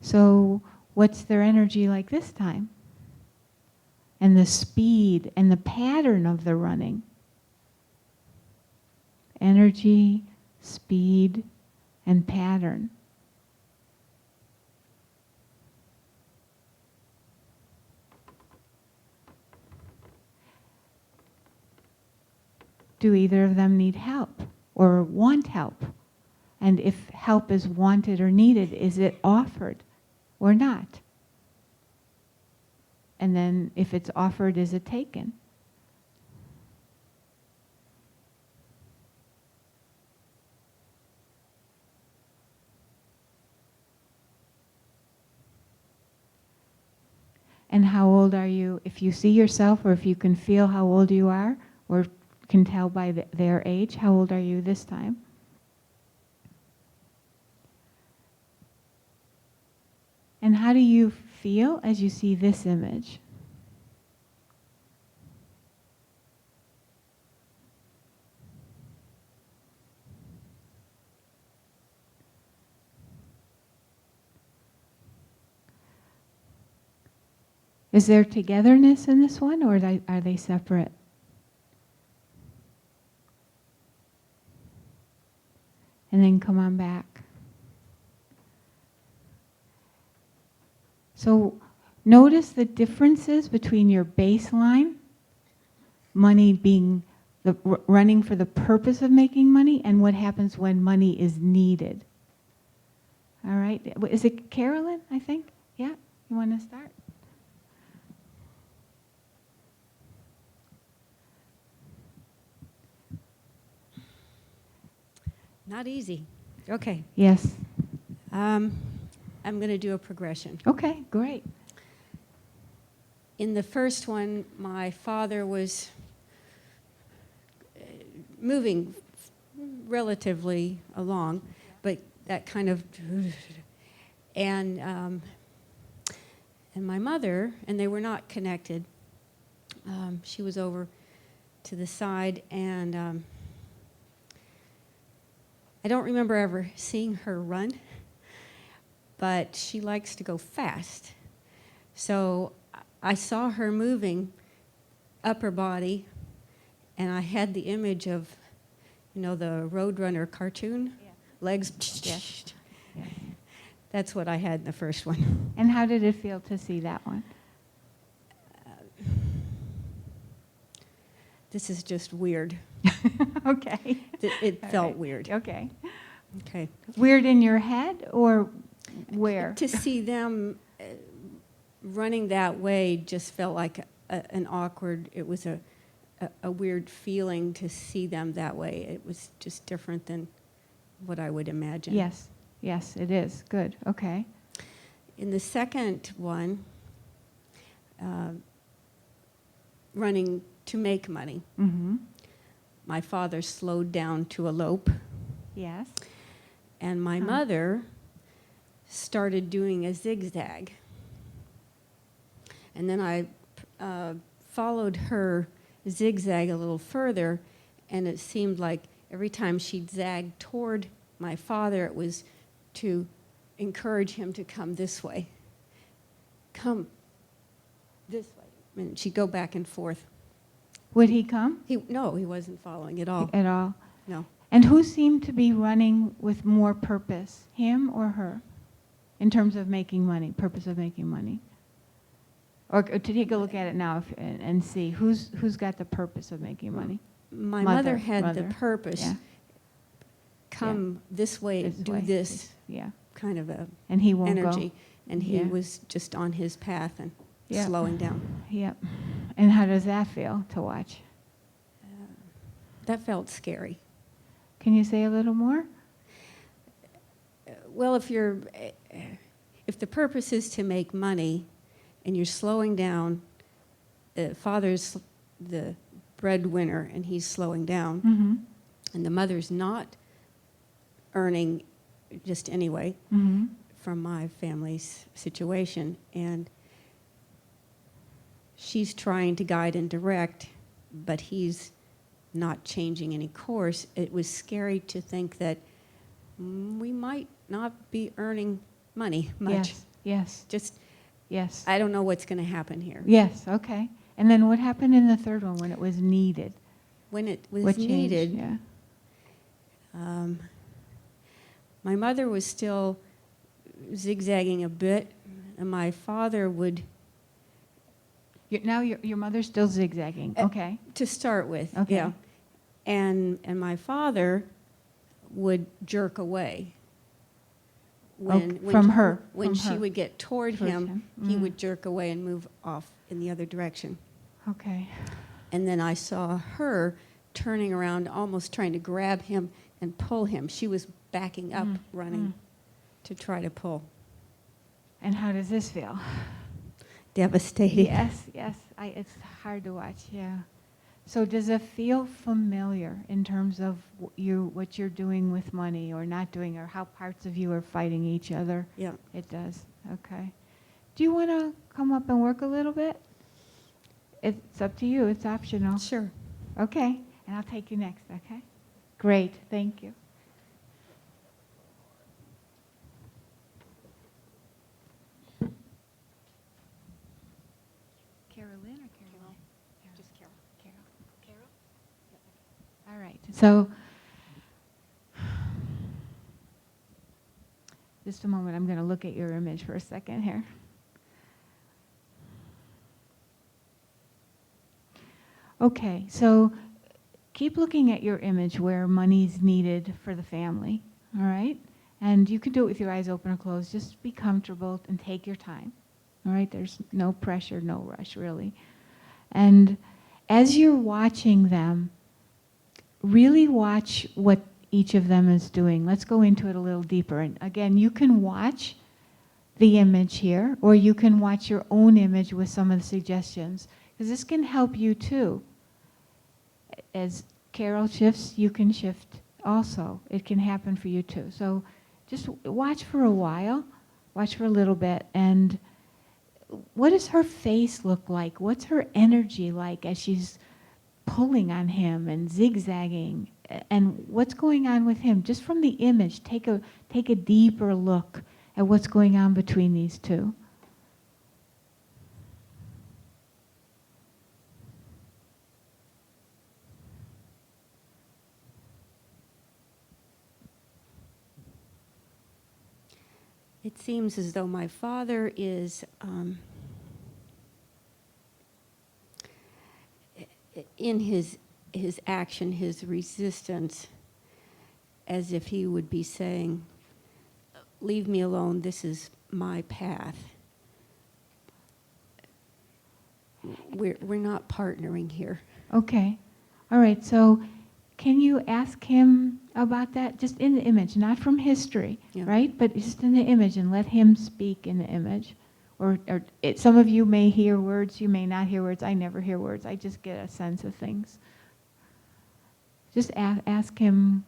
So what's their energy like this time? And the speed and the pattern of the running. Energy, speed, and pattern. Do either of them need help or want help? And if help is wanted or needed, is it offered or not? And then if it's offered, is it taken? And how old are you? If you see yourself or if you can feel how old you are or can tell by their age, how old are you this time? And how do you feel as you see this image? Is there togetherness in this one, or are they separate? And then come on back. So notice the differences between your baseline, money being running for the purpose of making money, and what happens when money is needed. All right, is it Carolyn, I think? Yeah, you want to start? Not easy. Okay. Yes. I'm going to do a progression. Okay, great. In the first one, my father was moving relatively along, but that kind of, and my mother, and they were not connected. She was over to the side, and I don't remember ever seeing her run, but she likes to go fast. So I saw her moving upper body, and I had the image of, you know, the Roadrunner cartoon, legs. Yes. Yes. That's what I had in the first one. And how did it feel to see that one? This is just weird. Okay. It All felt right. weird. Okay. Okay. Weird in your head or where? To see them running that way just felt like an awkward, it was a weird feeling to see them that way. It was just different than what I would imagine. Yes. Yes, it is. Good. Okay. In the second one, running to make money, Mm-hmm. my father slowed down to a lope, Yes. and my mother started doing a zigzag. And then I followed her zigzag a little further, and it seemed like every time she zagged toward my father, it was to encourage him to come this way. Come this way. And she'd go back and forth. Would he come No, he wasn't following at all. at all? No. And who seemed to be running with more purpose, him or her, in terms of making money, purpose of making money? Or to take a look at it now and see who's got the purpose of making money. My mother had the mother. purpose. Yeah. Come this way, This do way. this Yeah. kind of a And he won't energy. go. And he Yeah. was just on his path and Yeah. slowing down. Yep. And how does that feel to watch? That felt scary. Can you say a little more? Well, if the purpose is to make money and you're slowing down father's the breadwinner and he's slowing down, Mm-hmm. and the mother's not earning just anyway Mm-hmm. from my family's situation, and she's trying to guide and direct, but he's not changing any course. It was scary to think that we might not be earning money much. Yes. Yes. Just, Yes. I don't know what's going to happen here. Yes. Okay. And then what happened in the third one when it was needed? When it was What changed? needed, Yeah. my mother was still zigzagging a bit, and my father would, Now your mother's still zigzagging. Okay. to start with, Okay. yeah. And my father would jerk away. From her, When from she her. would get toward Towards him, him. he Mm. would jerk away and move off in the other direction. Okay. And then I saw her turning around, almost trying to grab him and pull him. She was backing up, running to try to pull. And how does this feel? Devastating. Yes. Yes. It's hard to watch. Yeah. So does it feel familiar in terms of what you're doing with money or not doing, or how parts of you are fighting each other? Yeah. It does. Okay. Do you want to come up and work a little bit? It's up to you. It's optional. Sure. Okay. And I'll take you next. Okay. Great. Thank you. Carolyn or Carol? Just Carol. Carol? All right. So, just a moment. I'm going to look at your image for a second here. Okay. So, keep looking at your image where money's needed for the family. All right? And you can do it with your eyes open or closed. Just be comfortable and take your time. All right? There's no pressure, no rush, really. And as you're watching them, really watch what each of them is doing. Let's go into it a little deeper. And again, you can watch the image here, or you can watch your own image with some of the suggestions, because this can help you too. As Carol shifts, you can shift also. It can happen for you too. So just watch for a while, watch for a little bit, and what does her face look like? What's her energy like as she's pulling on him and zigzagging? And what's going on with him? Just from the image, take a deeper look at what's going on between these two. It seems as though my father is in his action, his resistance, as if he would be saying, "Leave me alone, this is my path. We're not partnering here." Okay. All right. So can you ask him about that just in the image, not from history, Yeah. right? But just in the image, and let him speak in the image. Or some of you may hear words, you may not hear words. I never hear words. I just get a sense of things. Just ask him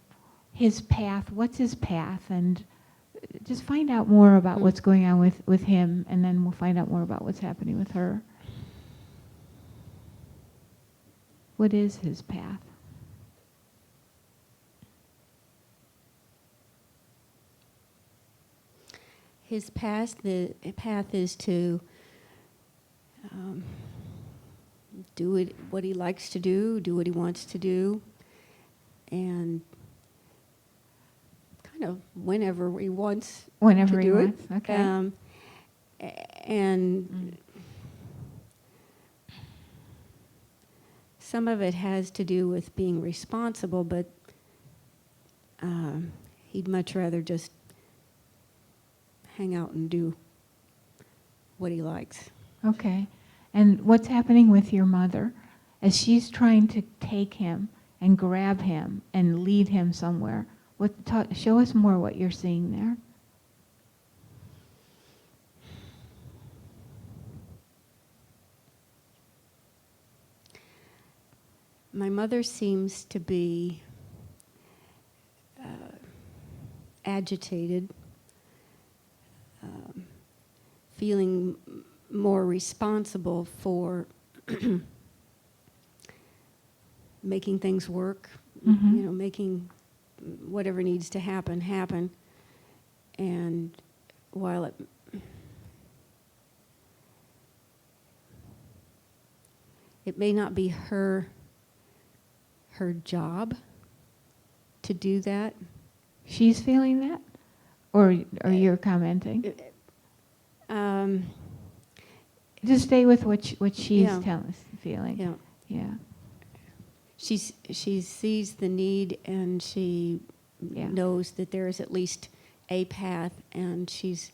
his path. What's his path? And just find out more about what's going on with him, and then we'll find out more about what's happening with her. What is his path? His path, the path is to do what he likes to do what he wants to do, and kind of whenever he wants Whenever to he do wants. it. Okay. And some of it has to do with being responsible, but he'd much rather just hang out and do what he likes. Okay. And what's happening with your mother as she's trying to take him and grab him and lead him somewhere? Show us more what you're seeing there. my mother seems to be agitated, feeling more responsible for making things work, Mhm. you know, making whatever needs to happen, happen. And while it may not be her job to do that, She's feeling that? Or you're commenting? Just stay with what she's Yeah. feeling. yeah, Yeah. she sees the need, and she Yeah. knows that there is at least a path, and she's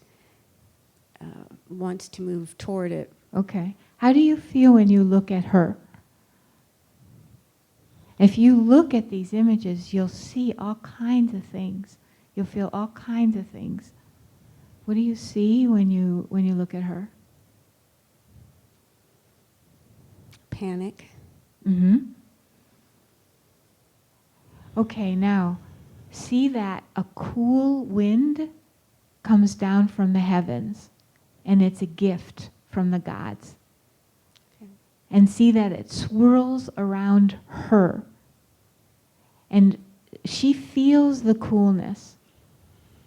wants to move toward it. Okay. How do you feel when you look at her? If you look at these images, you'll see all kinds of things. You'll feel all kinds of things. What do you see when you look at her? Panic. Mm-hmm. Okay, now, see that a cool wind comes down from the heavens, and it's a gift from the gods. Okay. And see that it swirls around her. And she feels the coolness.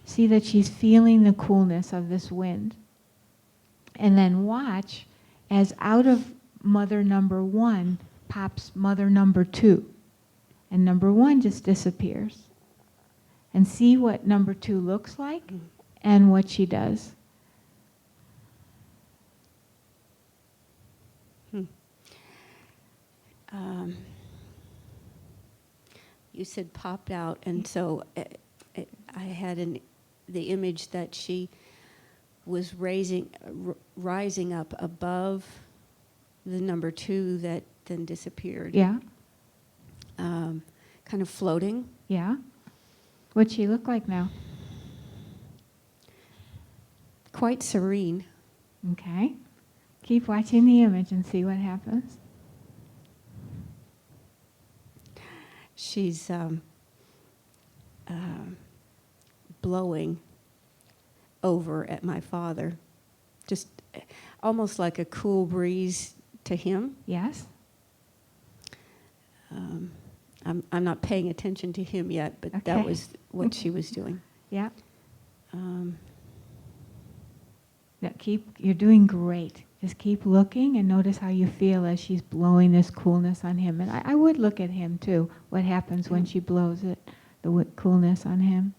See that she's feeling the coolness of this wind. And then watch as out of mother number 1 pops mother number 2. And number 1 just disappears. And see what number 2 looks like and what she does. You said popped out, and so I had the image that she was rising up above the number 2 that then disappeared. Yeah? Kind of floating. Yeah? What'd she look like now? Quite serene. Okay. Keep watching the image and see what happens. She's blowing over at my father, just almost like a cool breeze to him. Yes? I'm not paying attention to him yet, but Okay. that was what she was doing. Yeah. Yeah, you're doing great. Just keep looking and notice how you feel as she's blowing this coolness on him. And I would look at him too. What happens when she blows it, the coolness on him.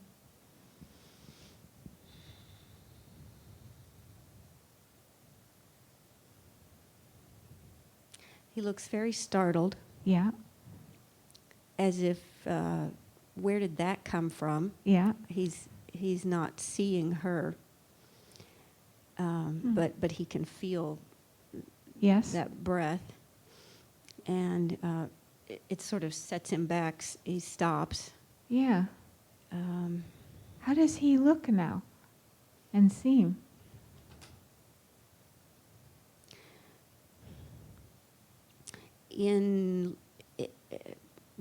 He looks very startled, Yeah, as if, where did that come from? yeah. He's not seeing her, but he can feel Yes. that breath, and it sort of sets him back. He stops. Yeah. How does he look now and seem?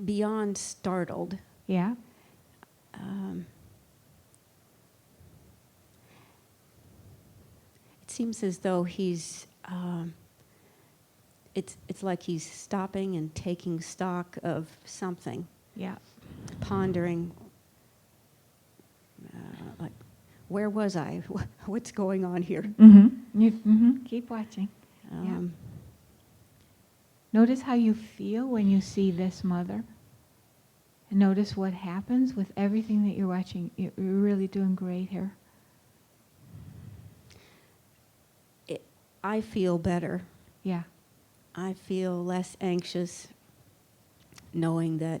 Beyond startled. Yeah. It seems as though he's. It's like he's stopping and taking stock of something, Yeah. pondering. Like, where was I? What's going on here? Mm-hmm. Keep watching. Yeah. Um, Notice how you feel when you see this mother. And notice what happens with everything that you're watching. You're really doing great here. I feel better. Yeah. I feel less anxious, knowing that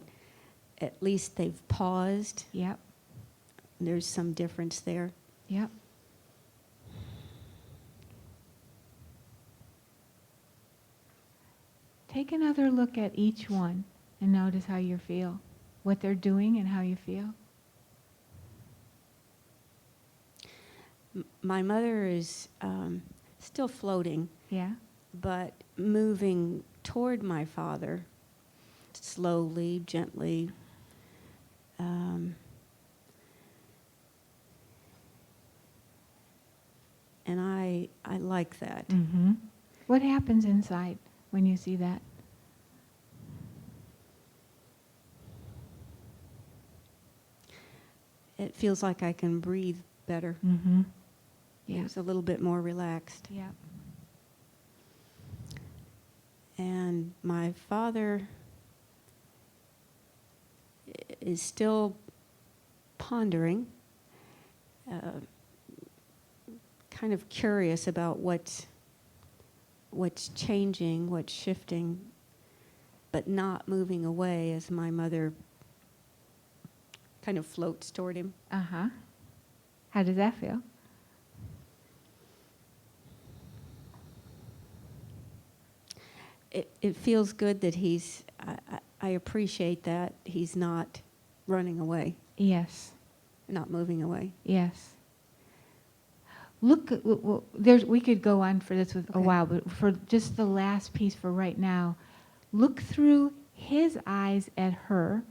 at least they've paused. Yep. There's some difference there. Yep. Take another look at each one and notice how you feel, what they're doing and how you feel. My mother is still floating, Yeah. but moving toward my father, slowly, gently. And I like that. Mm-hmm. What happens inside when you see that? It feels like I can breathe better. Mm-hmm. Yeah. It's a little bit more relaxed. Yeah. And my father is still pondering, kind of curious about what's changing, what's shifting, but not moving away as my mother kind of floats toward him. Uh-huh. How does that feel? It feels good that I appreciate that he's not running away, Yes. not moving away. Yes. Look, there's, we could go on for this with a Okay. while, but for just the last piece for right now, look through his eyes at her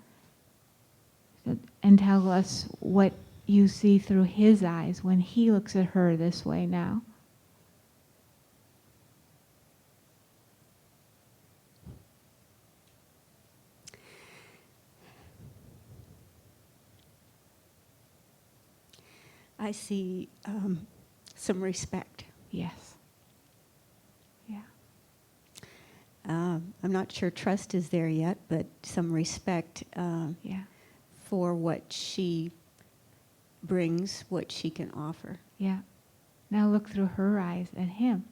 and tell us what you see through his eyes when he looks at her this way now. I see some respect. Yes. Yeah. I'm not sure trust is there yet, but some respect Yeah. for what she brings, what she can offer. Yeah. Now look through her eyes at him.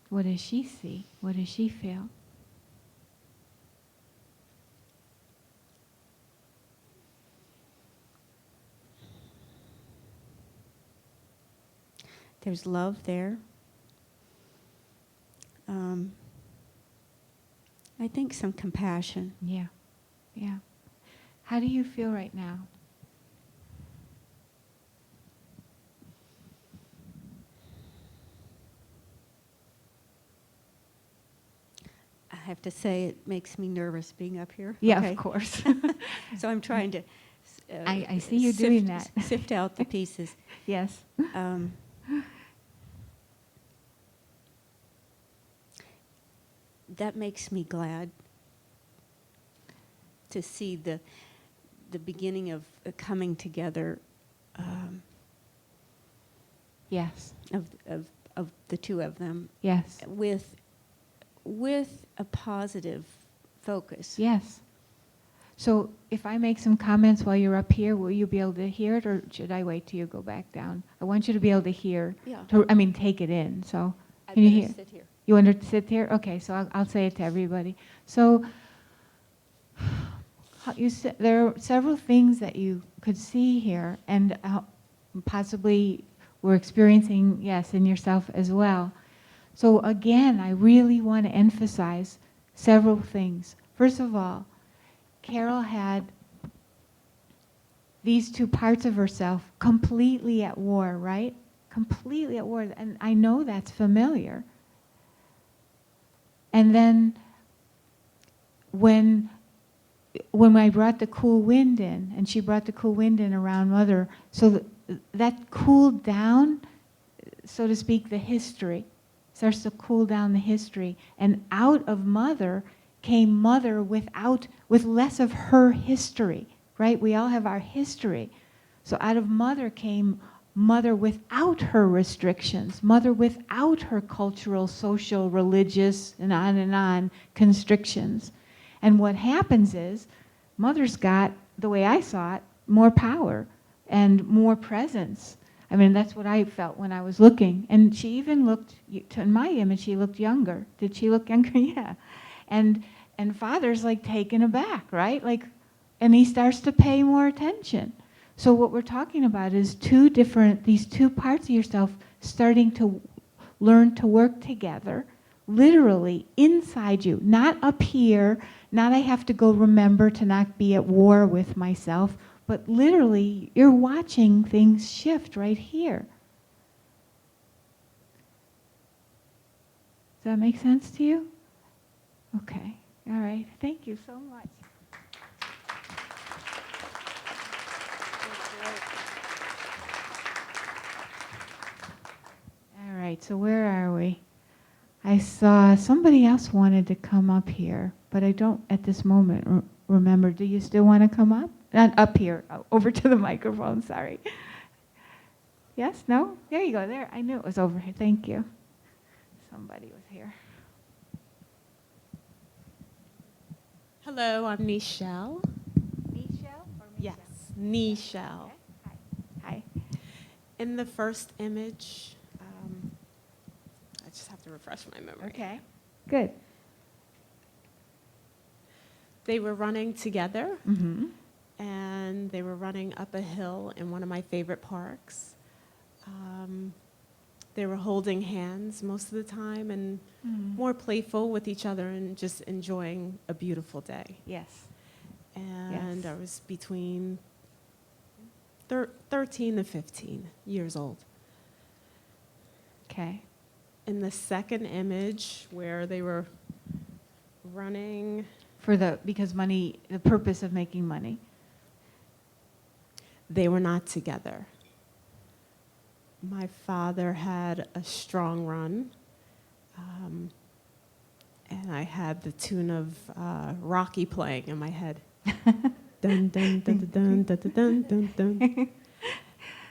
What does she see? What does she feel? There's love there. I think some compassion. Yeah. Yeah. How do you feel right now? I have to say it makes me nervous being up here. Yeah, Okay. of course. So I'm trying to I see you doing that. sift out the pieces. Yes. That makes me glad to see the beginning of a coming together Yes. of the two of them Yes. with a positive focus. Yes. So if I make some comments while you're up here, will you be able to hear it, or should I wait till you go back down? I want you to be able to hear. Yeah. Take it in. So I'd can you better hear? sit here. You want to sit here? Okay, so I'll say it to everybody. So there are several things that you could see here, and possibly we're experiencing, yes, in yourself as well. So again, I really want to emphasize several things. First of all, Carol had these two parts of herself completely at war, right? Completely at war, and I know that's familiar. And then when I brought the cool wind in, and she brought the cool wind in around Mother, so that cooled down, so to speak, the history. Starts to cool down the history. And out of Mother came Mother with less of her history, right? We all have our history. So out of Mother came Mother without her restrictions, Mother without her cultural, social, religious, and on, constrictions. And what happens is, Mother's got, the way I saw it, more power and more presence. I mean, that's what I felt when I was looking. And she even looked, in my image, she looked younger. Did she look younger? Yeah. And Father's like taken aback, right? And he starts to pay more attention. So what we're talking about is these two parts of yourself starting to learn to work together, literally inside you, not up here, not I have to go remember to not be at war with myself, but literally you're watching things shift right here. Does that make sense to you? Okay. All right. Thank you so much. All right. So where are we? I saw somebody else wanted to come up here, but I don't at this moment remember. Do you still want to come up? Not up here, over to the microphone, sorry. Yes, no? There you go, there. I knew it was over here. Thank you. Somebody was here. Hello, I'm Nichelle. Michelle? Yes, Nichelle. Okay. Hi. In the first image, I just have to refresh my memory. Okay. Good. They were running together, Mm-hmm. and they were running up a hill in one of my favorite parks. They were holding hands most of the time and more playful with each other and just enjoying a beautiful day. Yes. And Yes. I was between 13 to 15 years old. Okay. In the second image, where they were running, Because money, the purpose of making money. they were not together. My father had a strong run, and I had the tune of Rocky playing in my head. Dun, dun, dun, dun, dun, dun, dun, dun, dun.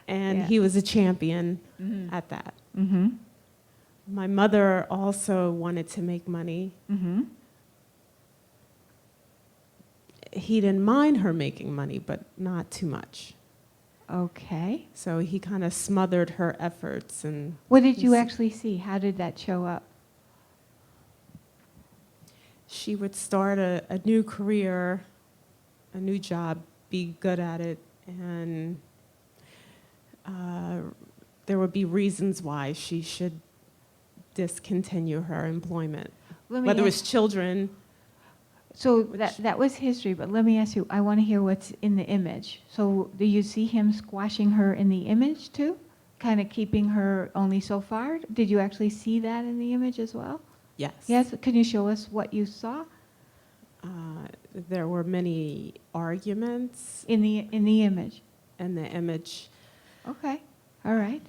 And Yeah. he was a champion Mm-hmm. at that. Mm-hmm. My mother also wanted to make money. Mm-hmm. He didn't mind her making money, but not too much. Okay. So he kind of smothered her efforts. And What did you Yes. actually see? How did that show up? she would start a new career, a new job, be good at it, and there would be reasons why she should discontinue her employment. Let me Whether it ask- was children, So that was history, but let me ask you, I want to hear what's in the image. So do you see him squashing her in the image too? Kind of keeping her only so far? Did you actually see that in the image as well? yes. Yes, can you show us what you saw There were many arguments in the image? in the image. Okay, all right.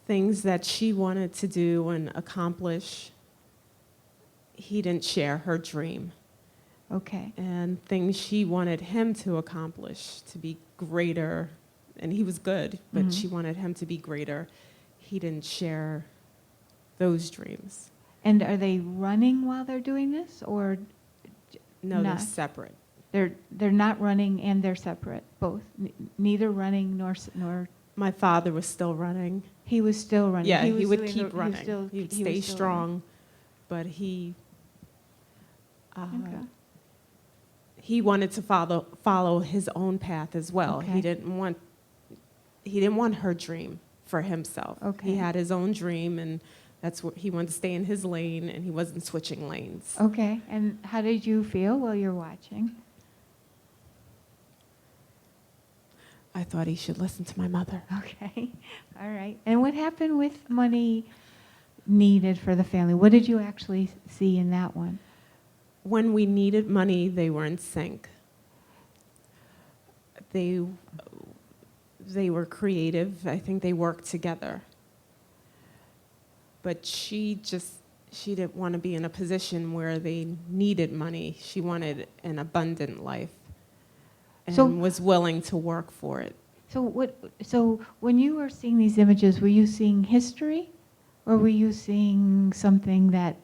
Things that she wanted to do and accomplish, he didn't share her dream. Okay, And things she wanted him to accomplish, to be greater, and he was good, but Mhm. she wanted him to be greater. He didn't share those dreams. and are they running while they're doing this, or No, they're Not. separate. they're not running and they're separate, both? Neither running nor My father was still running. he was still running? Yeah, he was would doing keep the- running. still- He'd he was stay still strong, but he running. Okay. he wanted to follow his own path as well. Okay. He didn't want her dream for himself. Okay. He had his own dream, and that's what he wanted to stay in his lane, and he wasn't switching lanes. Okay, and how did you feel while you're watching? I thought he should listen to my mother. Okay, all right. And what happened with money needed for the family? What did you actually see in that one? When we needed money, they were in sync. They were creative. I think they worked together. But she didn't want to be in a position where they needed money. She wanted an abundant life and So- was willing to work for it. So when you were seeing these images, were you seeing history, or were you seeing something that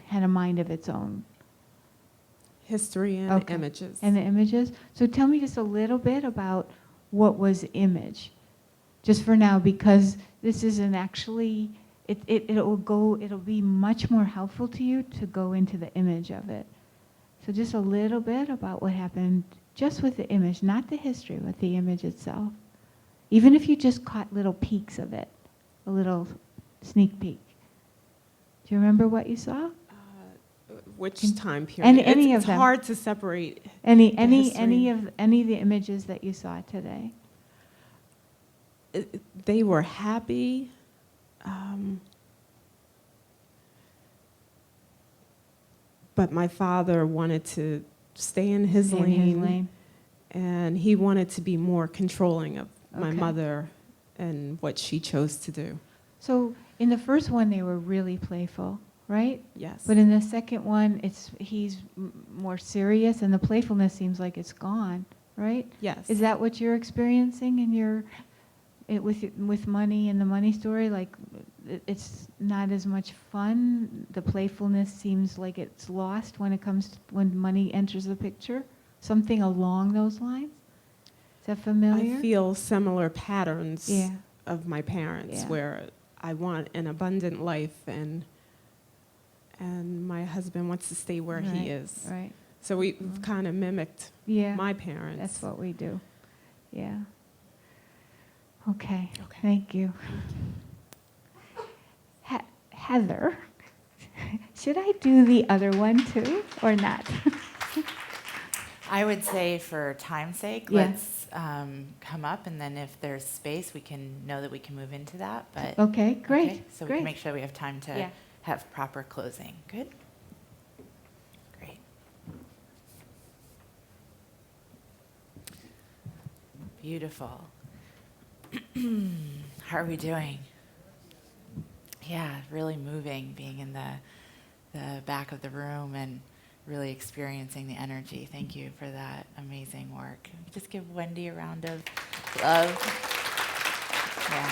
had a mind of its own? History and Okay. images. And the images? So tell me just a little bit about what was image, just for now, because this isn't actually, it'll be much more helpful to you to go into the image of it. So just a little bit about what happened just with the image, not the history, but the image itself. Even if you just caught little peeks of it, a little sneak peek. Do you remember what you saw? Which time period? Any it's of them. hard to separate. Any history. of the images that you saw today? They were happy. but my father wanted to stay in his Stay in lane, his lane. and he wanted to be more controlling of my Okay. mother and what she chose to do. So in the first one, they were really playful, right? Yes. But in the second one, he's more serious, and the playfulness seems like it's gone, right? Yes. Is that what you're experiencing in with money and the money story? Like, it's not as much fun. The playfulness seems like it's lost when money enters the picture. Something along those lines. Is that familiar? I feel similar patterns Yeah. of my parents, Yeah. where I want an abundant life, and my husband wants to stay where Right, he is. Right. So we've kind of mimicked Yeah. my parents. That's what we do. Yeah. Okay. Okay. Thank you. Heather, should I do the other one too, or not? I would say for time's sake, Yeah. let's come up, and then if there's space, we can know that we can move into that. But Okay, great. okay, so we great. can make sure we have time to Yeah. have proper closing. Good. Great. Beautiful. How are we doing? Yeah, really moving, being in the back of the room and really experiencing the energy. Thank you for that amazing work. Just give Wendy a round of love. Yeah.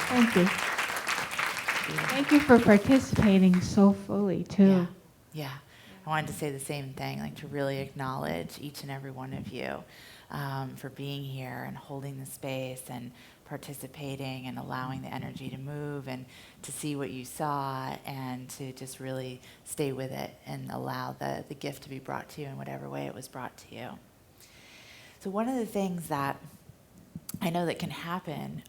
Thank you. Thank you for participating so fully too. Yeah. I wanted to say the same thing, like to really acknowledge each and every one of you for being here and holding the space and participating and allowing the energy to move and to see what you saw and to just really stay with it and allow the gift to be brought to you in whatever way it was brought to you. So one of the things that I know that can happen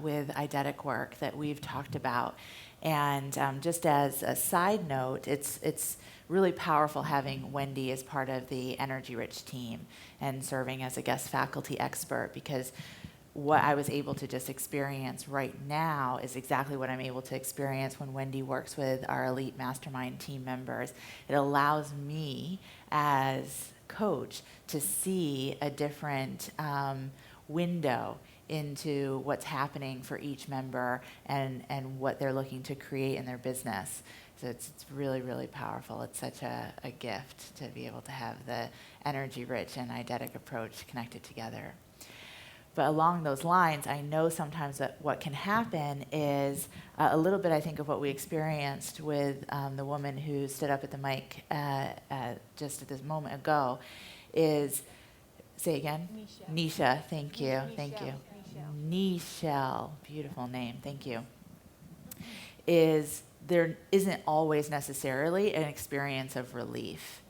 with eidetic work that we've talked about, and just as a side note, it's really powerful having Wendy as part of the Energy Rich team and serving as a guest faculty expert, because what I was able to just experience right now is exactly what I'm able to experience when Wendy works with our elite mastermind team members. It allows me as coach to see a different window into what's happening for each member and what they're looking to create in their business. So it's really, really powerful. It's such a gift to be able to have the energy rich and eidetic approach connected together. But along those lines, I know sometimes that what can happen is a little bit, I think, of what we experienced with the woman who stood up at the mic just at this moment ago is, say again? Nisha, thank you, thank you. Nichelle, beautiful name, thank you. Is there isn't always necessarily an experience of relief.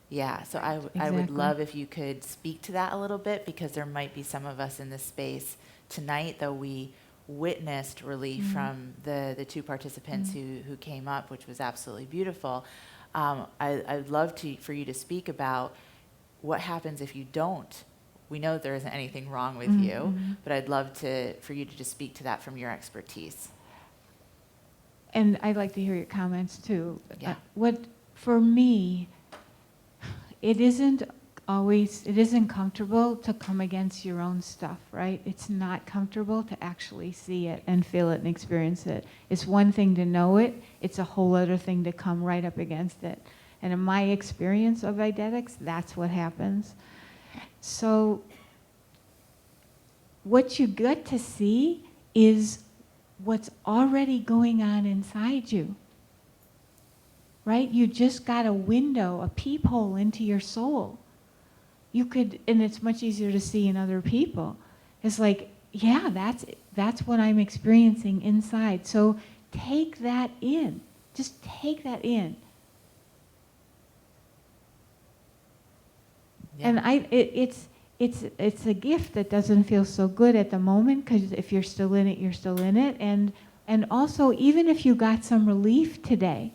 Yeah, so I would Exactly. love if you could speak to that a little bit, because there might be some of us in this space tonight, though we witnessed relief from the two participants who came up, which was absolutely beautiful. I'd love for you to speak about what happens if you don't. We know there isn't anything wrong with you, but I'd love for you to just speak to that from your expertise. And I'd like to hear your comments too. Yeah. For me, it isn't comfortable to come against your own stuff, right? It's not comfortable to actually see it and feel it and experience it. It's one thing to know it, it's a whole other thing to come right up against it. And in my experience of Eidetics, that's what happens. So what you get to see is what's already going on inside you. Right? You just got a window, a peephole into your soul. You could, and it's much easier to see in other people. It's like, yeah, that's what I'm experiencing inside. So take that in. Just take that in. Yeah. And it's a gift that doesn't feel so good at the moment, because if you're still in it, you're still in it. And also, even if you got some relief today,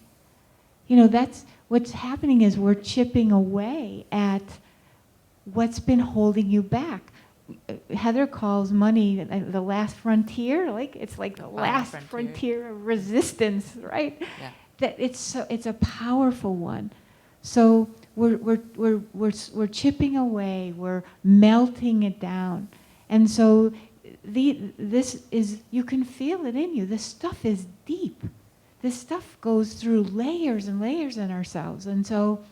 you know, that's what's happening is we're chipping away at what's been holding you back. Heather calls money the last frontier. Like it's like the last frontier of resistance, right? Yeah. That it's a powerful one. So we're chipping away, we're melting it down. And so this is, you can feel it in you. This stuff is deep. This stuff goes through layers and layers in ourselves. And so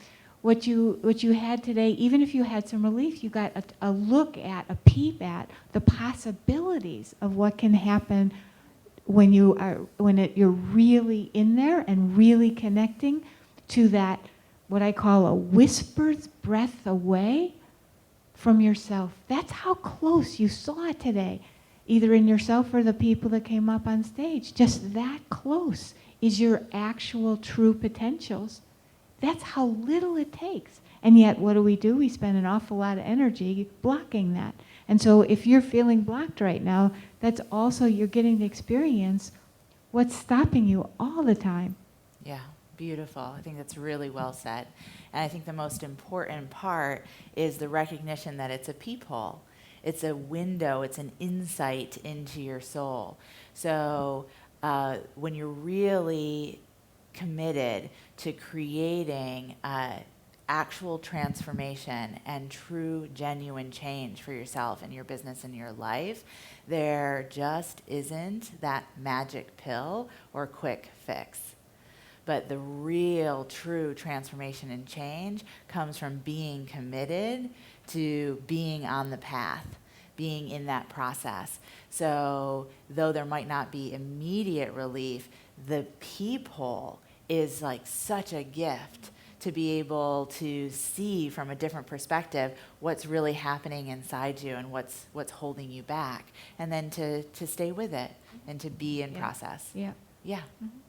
what you had today, even if you had some relief, you got a look at, a peep at the possibilities of what can happen when you're really in there and really connecting to that, what I call a whisper's breath away from yourself. That's how close you saw it today, either in yourself or the people that came up on stage. Just that close is your actual true potentials. That's how little it takes. And yet, what do? We spend an awful lot of energy blocking that. And so if you're feeling blocked right now, that's also, you're getting to experience what's stopping you all the time. Yeah, beautiful. I think that's really well said. And I think the most important part is the recognition that it's a peephole. It's a window, it's an insight into your soul. So when you're really committed to creating actual transformation and true, genuine change for yourself and your business and your life, there just isn't that magic pill or quick fix. But the real, true transformation and change comes from being committed to being on the path, being in that process. So though there might not be immediate relief, the peephole is like such a gift to be able to see from a different perspective what's really happening inside you and what's holding you back, and then to stay with it and to be in process. Yeah. Yeah.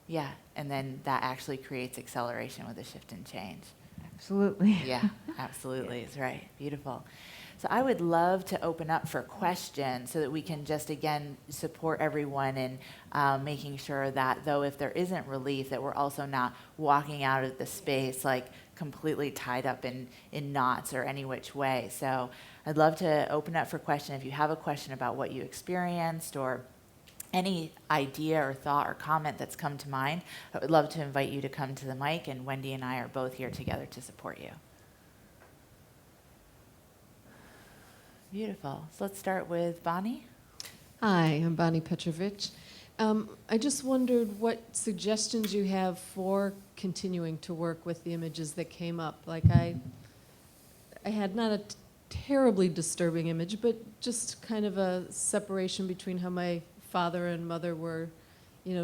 Yeah. And then that actually creates acceleration with a shift and change. Absolutely. Yeah, absolutely. It's right. Beautiful. So I would love to open up for questions so that we can just, again, support everyone in making sure that, though, if there isn't relief, that we're also not walking out of the space like completely tied up in knots or any which way. So I'd love to open up for question. If you have a question about what you experienced or any idea or thought or comment that's come to mind, I would love to invite you to come to the mic, and Wendy and I are both here together to support you. Beautiful. So let's start with Bonnie. Hi, I'm Bonnie Petrovich. I just wondered what suggestions you have for continuing to work with the images that came up. Like I had not a terribly disturbing image, but just kind of a separation between how my father and mother were,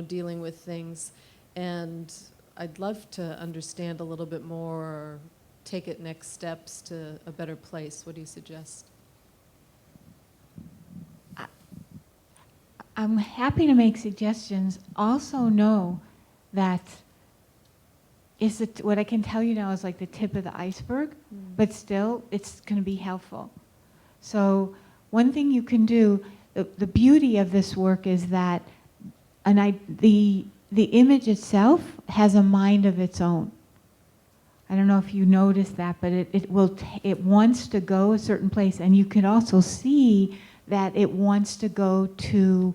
dealing with things. And I'd love to understand a little bit more or take it next steps to a better place. What do you suggest? I'm happy to make suggestions. Also know that what I can tell you now is like the tip of the iceberg, but still it's going to be helpful. So one thing you can do, the beauty of this work is that the image itself has a mind of its own. I don't know if you noticed that, but it wants to go a certain place, and you can also see that it wants to go to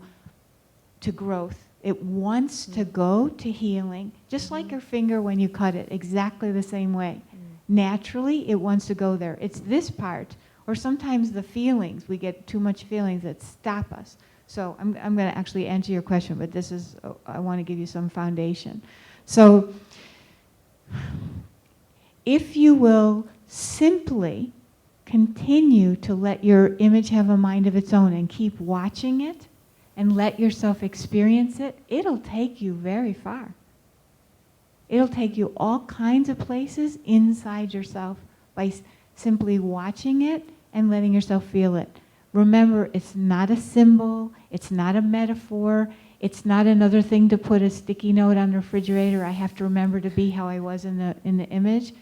growth. It wants to go to healing, just like your finger when you cut it, exactly the same way. Naturally, it wants to go there. It's this part, or sometimes the feelings. We get too much feelings that stop us. So I'm going to actually answer your question, but I want to give you some foundation. So if you will simply continue to let your image have a mind of its own and keep watching it and let yourself experience it, it'll take you very far. It'll take you all kinds of places inside yourself by simply watching it and letting yourself feel it. Remember, it's not a symbol, it's not a metaphor, it's not another thing to put a sticky note on the refrigerator, I have to remember to be how I was in the image.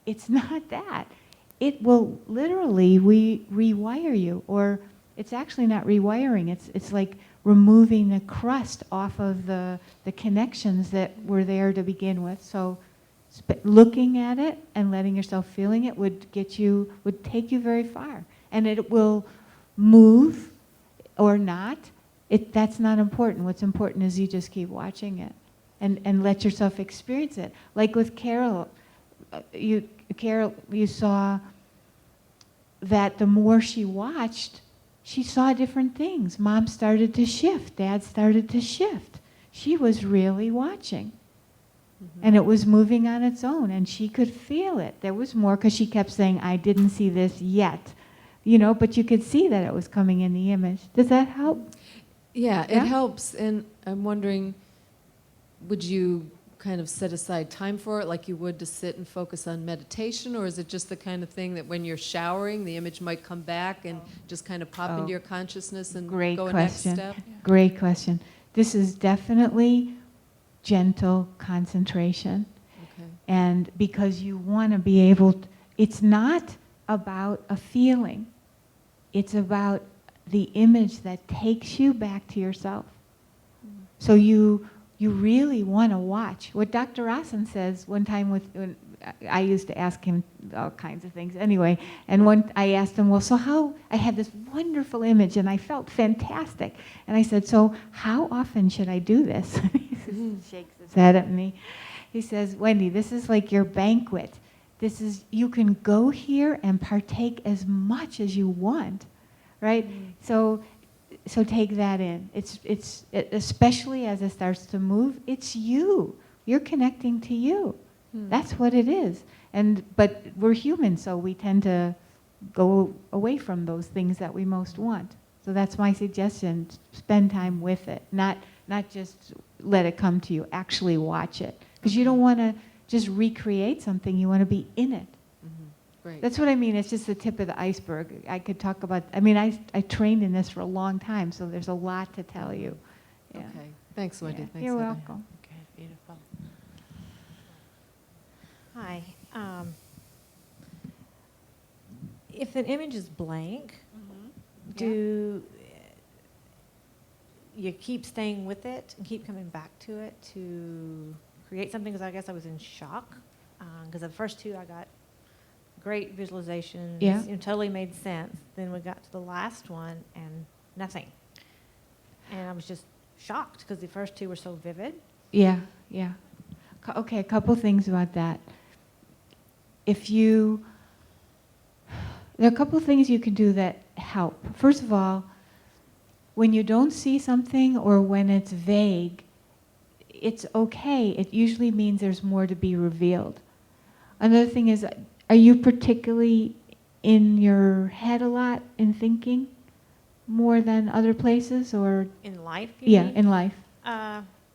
It's not that. It will literally rewire you, or it's actually not rewiring, it's like removing the crust off of the connections that were there to begin with. So looking at it and letting yourself feeling it would take you very far. And it will move or not. That's not important. What's important is you just keep watching it and let yourself experience it. Like with Carol, Carol, you saw that the more she watched, she saw different things. Mom started to shift. Dad started to shift. She was really watching. And it was moving on its own, and she could feel it. There was more, because she kept saying, I didn't see this yet. You know, but you could see that it was coming in the image. Does that help? Yeah, it helps. And I'm wondering, would you kind of set aside time for it like you would to sit and focus on meditation? Or is it just the kind of thing that when you're showering, the image might come back and just kind of pop into your consciousness and go a next step? Great question. This is definitely gentle concentration. Okay. And because you want to be able to, it's not about a feeling. It's about the image that takes you back to yourself. So you really want to watch. What Dr. Asen says one time when I used to ask him all kinds of things anyway, and I asked him, well, so how, I had this wonderful image and I felt fantastic. And I said, so how often should I do this? He shakes his head at me. He says, Wendy, this is like your banquet. This is, you can go here and partake as much as you want, right? So take that in. It's especially as it starts to move, it's you. You're connecting to you. That's what it is. But we're human, so we tend to go away from those things that we most want. So that's my suggestion. Spend time with it. Not just let it come to you. Actually watch it. Because you don't want to just recreate something. You want to be in it. Right. That's what I mean. It's just the tip of the iceberg. I could talk about, I mean, I trained in this for a long time, so there's a lot to tell you. Yeah. Okay. Thanks, Wendy. Yeah. Thanks, You're Heather. welcome. Okay, beautiful. Hi. If an image is blank, do you keep staying with it and keep coming back to it to create something? Because I guess I was in shock. Because the first two I got great visualizations, Yeah. you know, totally made sense. Then we got to the last one and nothing. And I was just shocked because the first two were so vivid. Yeah, yeah. Okay, a couple things about that. There are a couple things you can do that help. First of all, when you don't see something or when it's vague, it's okay. It usually means there's more to be revealed. Another thing is, are you particularly in your head a lot in thinking more than other places, or? In life, you mean? In life.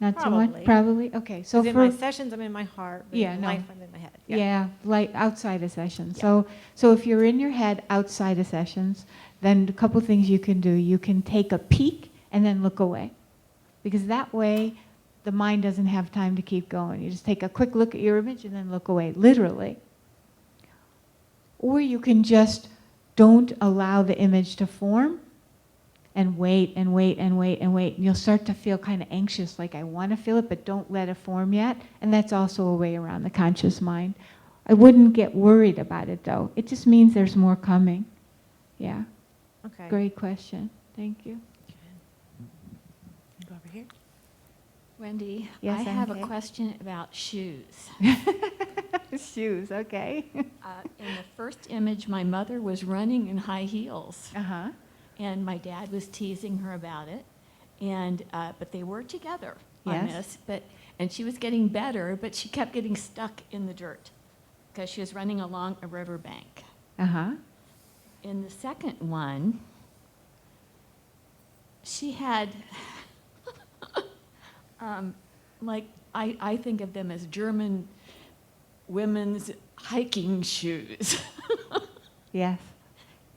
Not Probably. so much? Probably? Okay. So in my sessions, I'm in my heart, but in life, I'm in my head. Yeah, like outside of sessions. Yeah. So if you're in your head outside of sessions, then a couple things you can do. You can take a peek and then look away. Because that way, the mind doesn't have time to keep going. You just take a quick look at your image and then look away, literally. Or you can just don't allow the image to form and wait and wait and wait and wait. And you'll start to feel kind of anxious, like I want to feel it, but don't let it form yet. And that's also a way around the conscious mind. I wouldn't get worried about it, though. It just means there's more coming. Yeah. Okay. Great question. Thank you. Go over here. Wendy, Yes, I have MK? a question about shoes. Shoes, okay. In the first image, my mother was running in high heels. Uh-huh. And my dad was teasing her about it, and but they were together on Yes. this. And she was getting better, but she kept getting stuck in the dirt because she was running along a riverbank. Uh-huh. In the second one, she had like I think of them as German women's hiking shoes. Yes.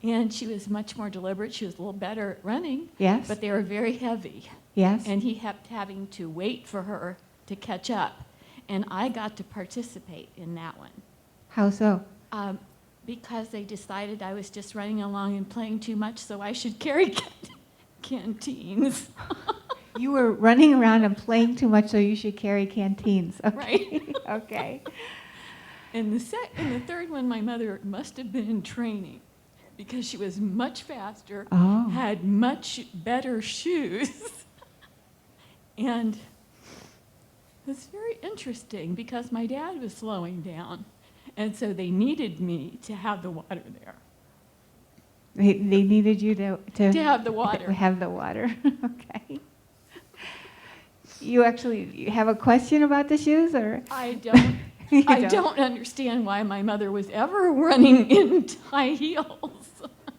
And she was much more deliberate. She was a little better at running. Yes. But they were very heavy. Yes. And he kept having to wait for her to catch up. And I got to participate in that one. How so? Because they decided I was just running along and playing too much, so I should carry canteens. You were running around and playing too much, so you should carry canteens. Okay. Right. Okay. In the third one, my mother must have been in training because she was much faster, had much better shoes. And it was very interesting because my dad was slowing down. And so they needed me to have the water there. They needed you to have the water. Have the water. Okay. You actually have a question about the shoes, or? I don't. I don't understand why my mother was ever running in high heels.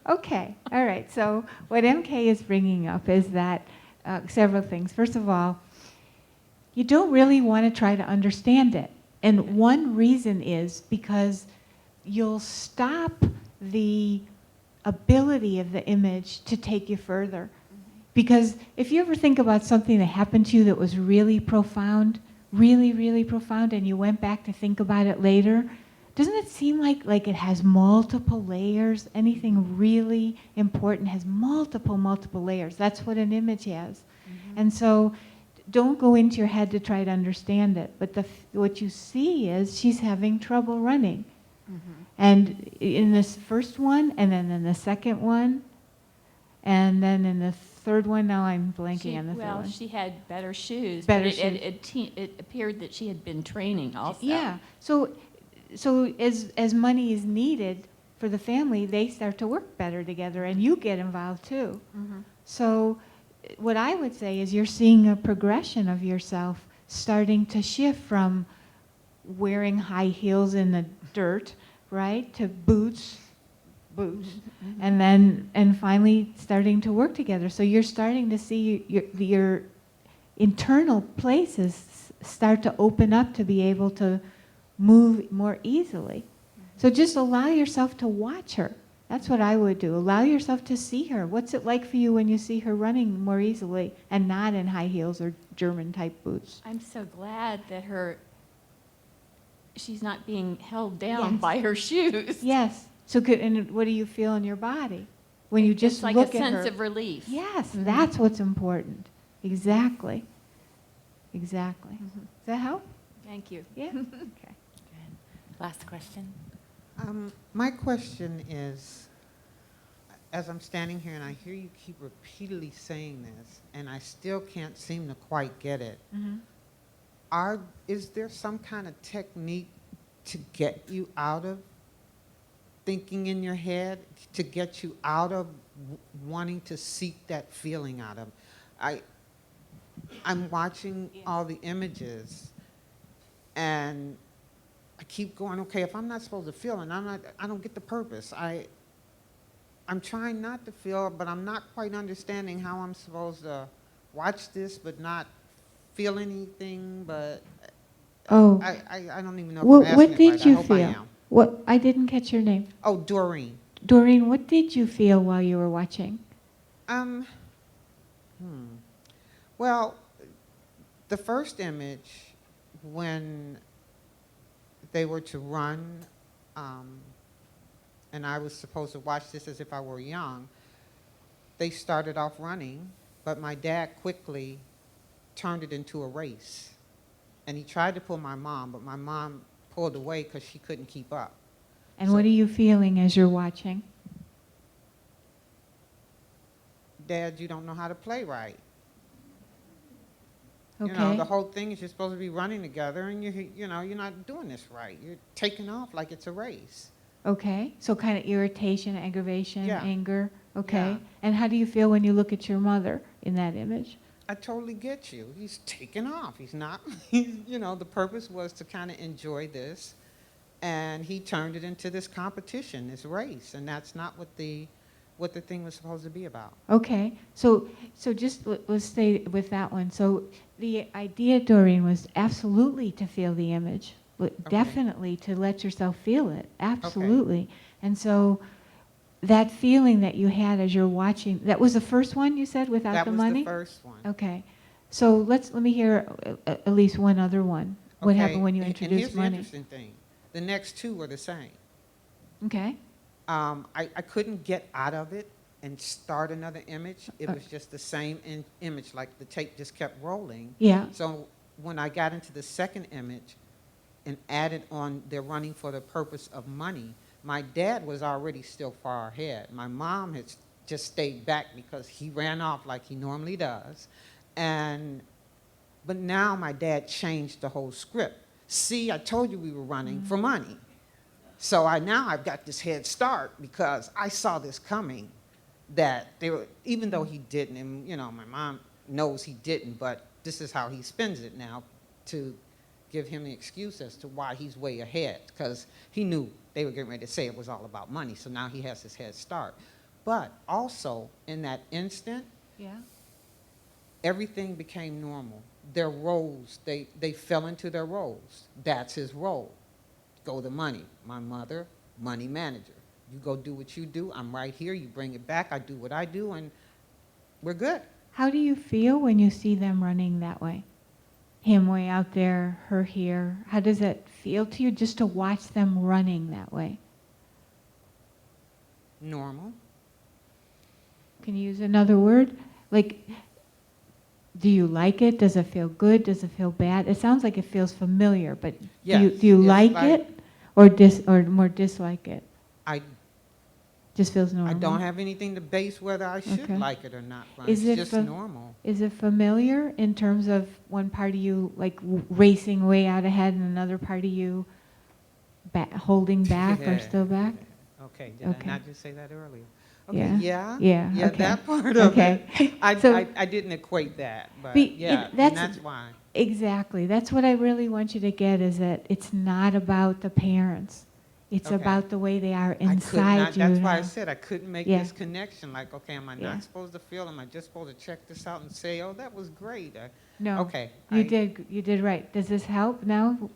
Okay, all right. So what MK is bringing up is that several things. First of all, you don't really want to try to understand it. And one reason is because you'll stop the ability of the image to take you further. Because if you ever think about something that happened to you that was really profound, really, really profound, and you went back to think about it later, doesn't it seem like it has multiple layers? Anything really important has multiple layers. That's what an image has. And so don't go into your head to try to understand it. But what you see is she's having trouble running. And in this first one, and then in the second one, and then in the third one, now I'm blanking on the third one. Well, she had better shoes. Better but shoes. It appeared that she had been training also. Yeah. So as money is needed for the family, they start to work better together, and you get involved too. So what I would say is you're seeing a progression of yourself starting to shift from wearing high heels in the dirt, right, to boots, and finally starting to work together. So you're starting to see your internal places start to open up to be able to move more easily. So just allow yourself to watch her. That's what I would do. Allow yourself to see her. What's it like for you when you see her running more easily and not in high heels or German type boots? I'm so glad that she's not being held down Yes. by her shoes. Yes. So good. And what do you feel in your body when you just It's like look a at her? sense of relief. Yes, that's what's important. Exactly. Exactly. Does that help? Thank you. Yeah. Okay. Good. Last question. My question is, as I'm standing here and I hear you keep repeatedly saying this, and I still can't seem to quite get it, is there some kind of technique to get you out of thinking in your head, to get you out of wanting to seek that feeling out of? I'm watching all the images, and I keep going, okay, if I'm not supposed to feel and I don't get the purpose. I'm trying not to feel, but I'm not quite understanding how I'm supposed to watch this but not feel anything, but Oh. I don't even know if What I'm asking it did right. you I hope I feel? am. What? I didn't catch your name. Oh, Doreen. Doreen, what did you feel while you were watching? Well, the first image, when they were to run, and I was supposed to watch this as if I were young, they started off running, but my dad quickly turned it into a race. And he tried to pull my mom, but my mom pulled away because she couldn't keep up. And what are you feeling as you're watching? Dad, you don't know how to play right. Okay. You know, the whole thing is you're supposed to be running together, and you're not doing this right. You're taking off like it's a race. Okay. So kind of irritation, aggravation, Yeah. anger. Okay. Yeah. And how do you feel when you look at your mother in that image? I totally get you. He's taking off. He's not, the purpose was to kind of enjoy this, and he turned it into this competition, this race, and that's not what the thing was supposed to be about. Okay. So just let's stay with that one. So the idea, Doreen, was absolutely to feel the image, but definitely to let yourself feel it. Absolutely. And so that feeling that you had as you're watching, that was the first one you said without the money? That was the first one. Okay. So let me hear at least one other one. What happened when you introduced and here's money? the interesting thing. The next two were the same. Okay. I couldn't get out of it and start another image. It was just the same image, like the tape just kept rolling. Yeah. So when I got into the second image and added on they're running for the purpose of money, my dad was already still far ahead. My mom had just stayed back because he ran off like he normally does. But now my dad changed the whole script. See, I told you we were running for money. So I've got this head start because I saw this coming, that they were, even though he didn't, and you know, my mom knows he didn't, but this is how he spends it now to give him the excuse as to why he's way ahead, because he knew they were getting ready to say it was all about money, so now he has his head start. But also, in that instant, Yeah. everything became normal. Their roles, they fell into their roles. That's his role. Go the money. My mother, money manager. You go do what you do. I'm right here. You bring it back. I do what I do, and we're good. How do you feel when you see them running that way? Him way out there, her here. How does it feel to you just to watch them running that way? Normal. Can you use another word? Like, do you like it? Does it feel good? Does it feel bad? It sounds like it feels familiar, but Yes, do you it's like it or more dislike it? I Just feels normal. I don't have anything to base whether I should Okay. like it or not. But Is it's it just normal. Is it familiar in terms of one part of you like racing way out ahead and another part of you holding back or still back? Okay, did I not just say that earlier? Okay, Yeah. yeah, Okay. that part of Okay. it. So- I didn't equate that, but Yeah, and that's why. Exactly. That's what I really want you to get, is that it's not about the parents. It's Okay. about the way they are I could inside not, you. that's why I now. said I couldn't make Yeah. this connection. Like, okay, am I Yeah. not supposed to feel? Am I just supposed to check this out and say, oh, that was great? No. Okay. You did right. Does this help now?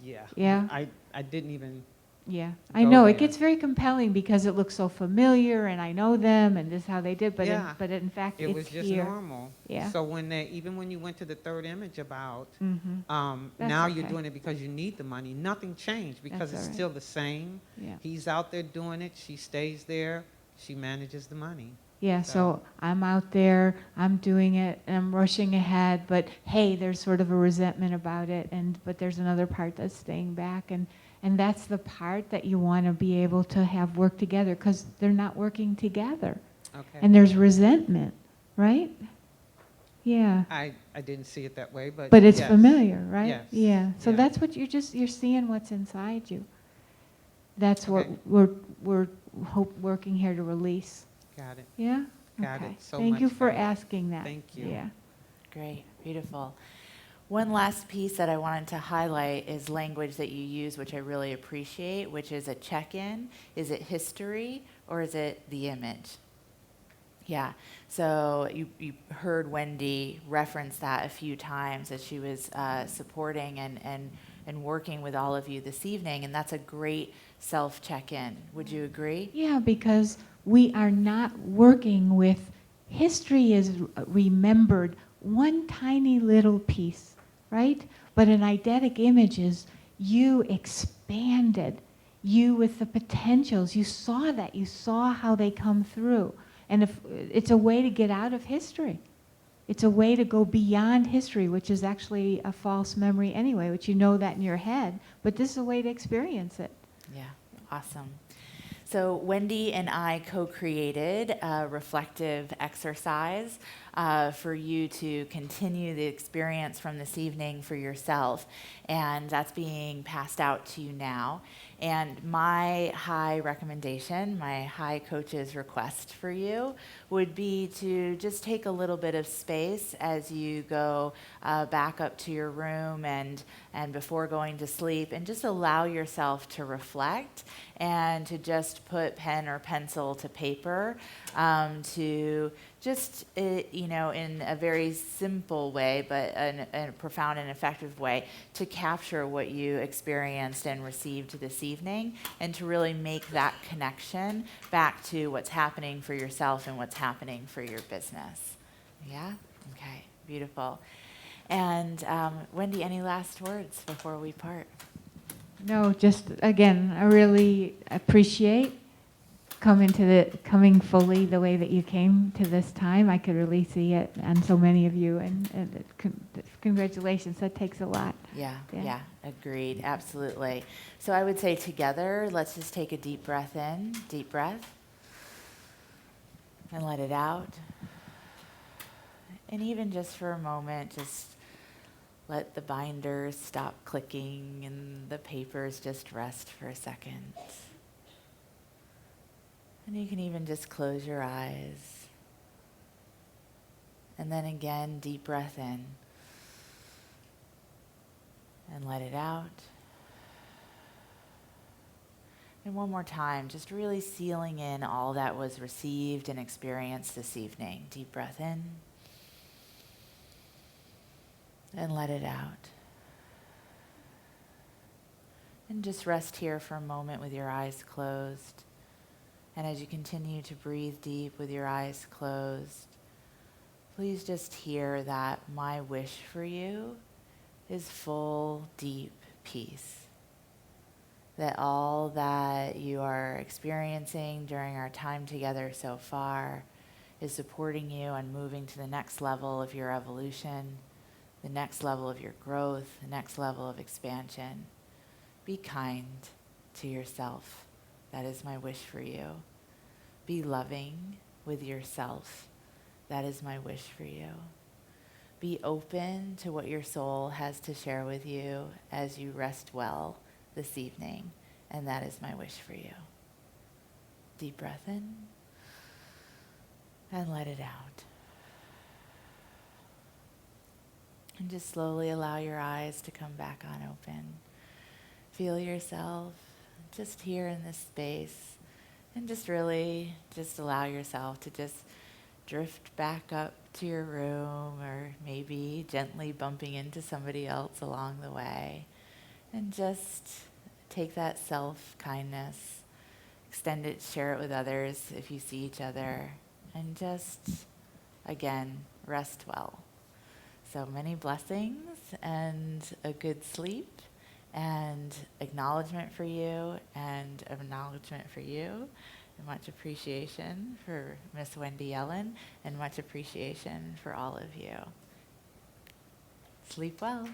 Yeah. Yeah. I didn't even. Yeah, I go know. It there. gets very compelling because it looks so familiar and I know them and this is how they did, but, Yeah. but in fact, It it's was just here. normal. Yeah. So even when you went to the third image about, That's now you're okay. doing it because you need the money, nothing changed because That's it's all right. still the same. Yeah. He's out there doing it. She stays there. She manages the money. Yeah, so I'm out there, I'm doing it, and I'm rushing ahead, but hey, there's sort of a resentment about it, but there's another part that's staying back, and that's the part that you want to be able to have work together, because they're not working together. Okay. And there's resentment, right? Yeah. I didn't see it that way, but But it's yes. familiar, right? Yes. Yeah. So Yeah. that's what you're seeing what's inside you. That's what Okay. we're working here to release. Got it. Yeah? Got Okay. it. So Thank you much for better. asking that. Thank you. Yeah. Great, beautiful. One last piece that I wanted to highlight is language that you use, which I really appreciate, which is a check-in. Is it history or is it the image? Yeah, so you heard Wendy reference that a few times as she was supporting and working with all of you this evening, and that's a great self-check-in. Would you agree? Yeah, because we are not working with, history is remembered one tiny little piece, right? But an eidetic image is you expanded, you with the potentials, you saw that, you saw how they come through. And if it's a way to get out of history. It's a way to go beyond history, which is actually a false memory anyway, which you know that in your head, but this is a way to experience it. Yeah, awesome. So Wendy and I co-created a reflective exercise for you to continue the experience from this evening for yourself, and that's being passed out to you now. And my high recommendation, my high coach's request for you would be to just take a little bit of space as you go back up to your room and before going to sleep, and just allow yourself to reflect and to just put pen or pencil to paper, to just, in a very simple way, but in a profound and effective way, to capture what you experienced and received this evening, and to really make that connection back to what's happening for yourself and what's happening for your business. Yeah? Okay, beautiful. And Wendy, any last words before we part? No, just again, I really appreciate coming fully the way that you came to this time. I could really see it on so many of you, and congratulations. That takes a lot. Yeah, agreed, absolutely. So I would say together, let's just take a deep breath in, deep breath, and let it out. And even just for a moment, just Let the binders stop clicking and the papers just rest for a second. And you can even just close your eyes. And then again, deep breath in. And let it out. And one more time, just really sealing in all that was received and experienced this evening. Deep breath in. And let it out. And just rest here for a moment with your eyes closed. And as you continue to breathe deep with your eyes closed, please just hear that my wish for you is full, deep peace. That all that you are experiencing during our time together so far is supporting you and moving to the next level of your evolution, the next level of your growth, the next level of expansion. Be kind to yourself. That is my wish for you. Be loving with yourself. That is my wish for you. Be open to what your soul has to share with you as you rest well this evening, and that is my wish for you. Deep breath in and let it out. And just slowly allow your eyes to come back on open. Feel yourself just here in this space, and just really just allow yourself to just drift back up to your room, or maybe gently bumping into somebody else along the way. And just take that self-kindness, extend it, share it with others if you see each other, and just, again, rest well. So many blessings and a good sleep, and acknowledgement for you, and acknowledgement for you, and much appreciation for Miss Wendy Yellen, and much appreciation for all of you. Sleep well.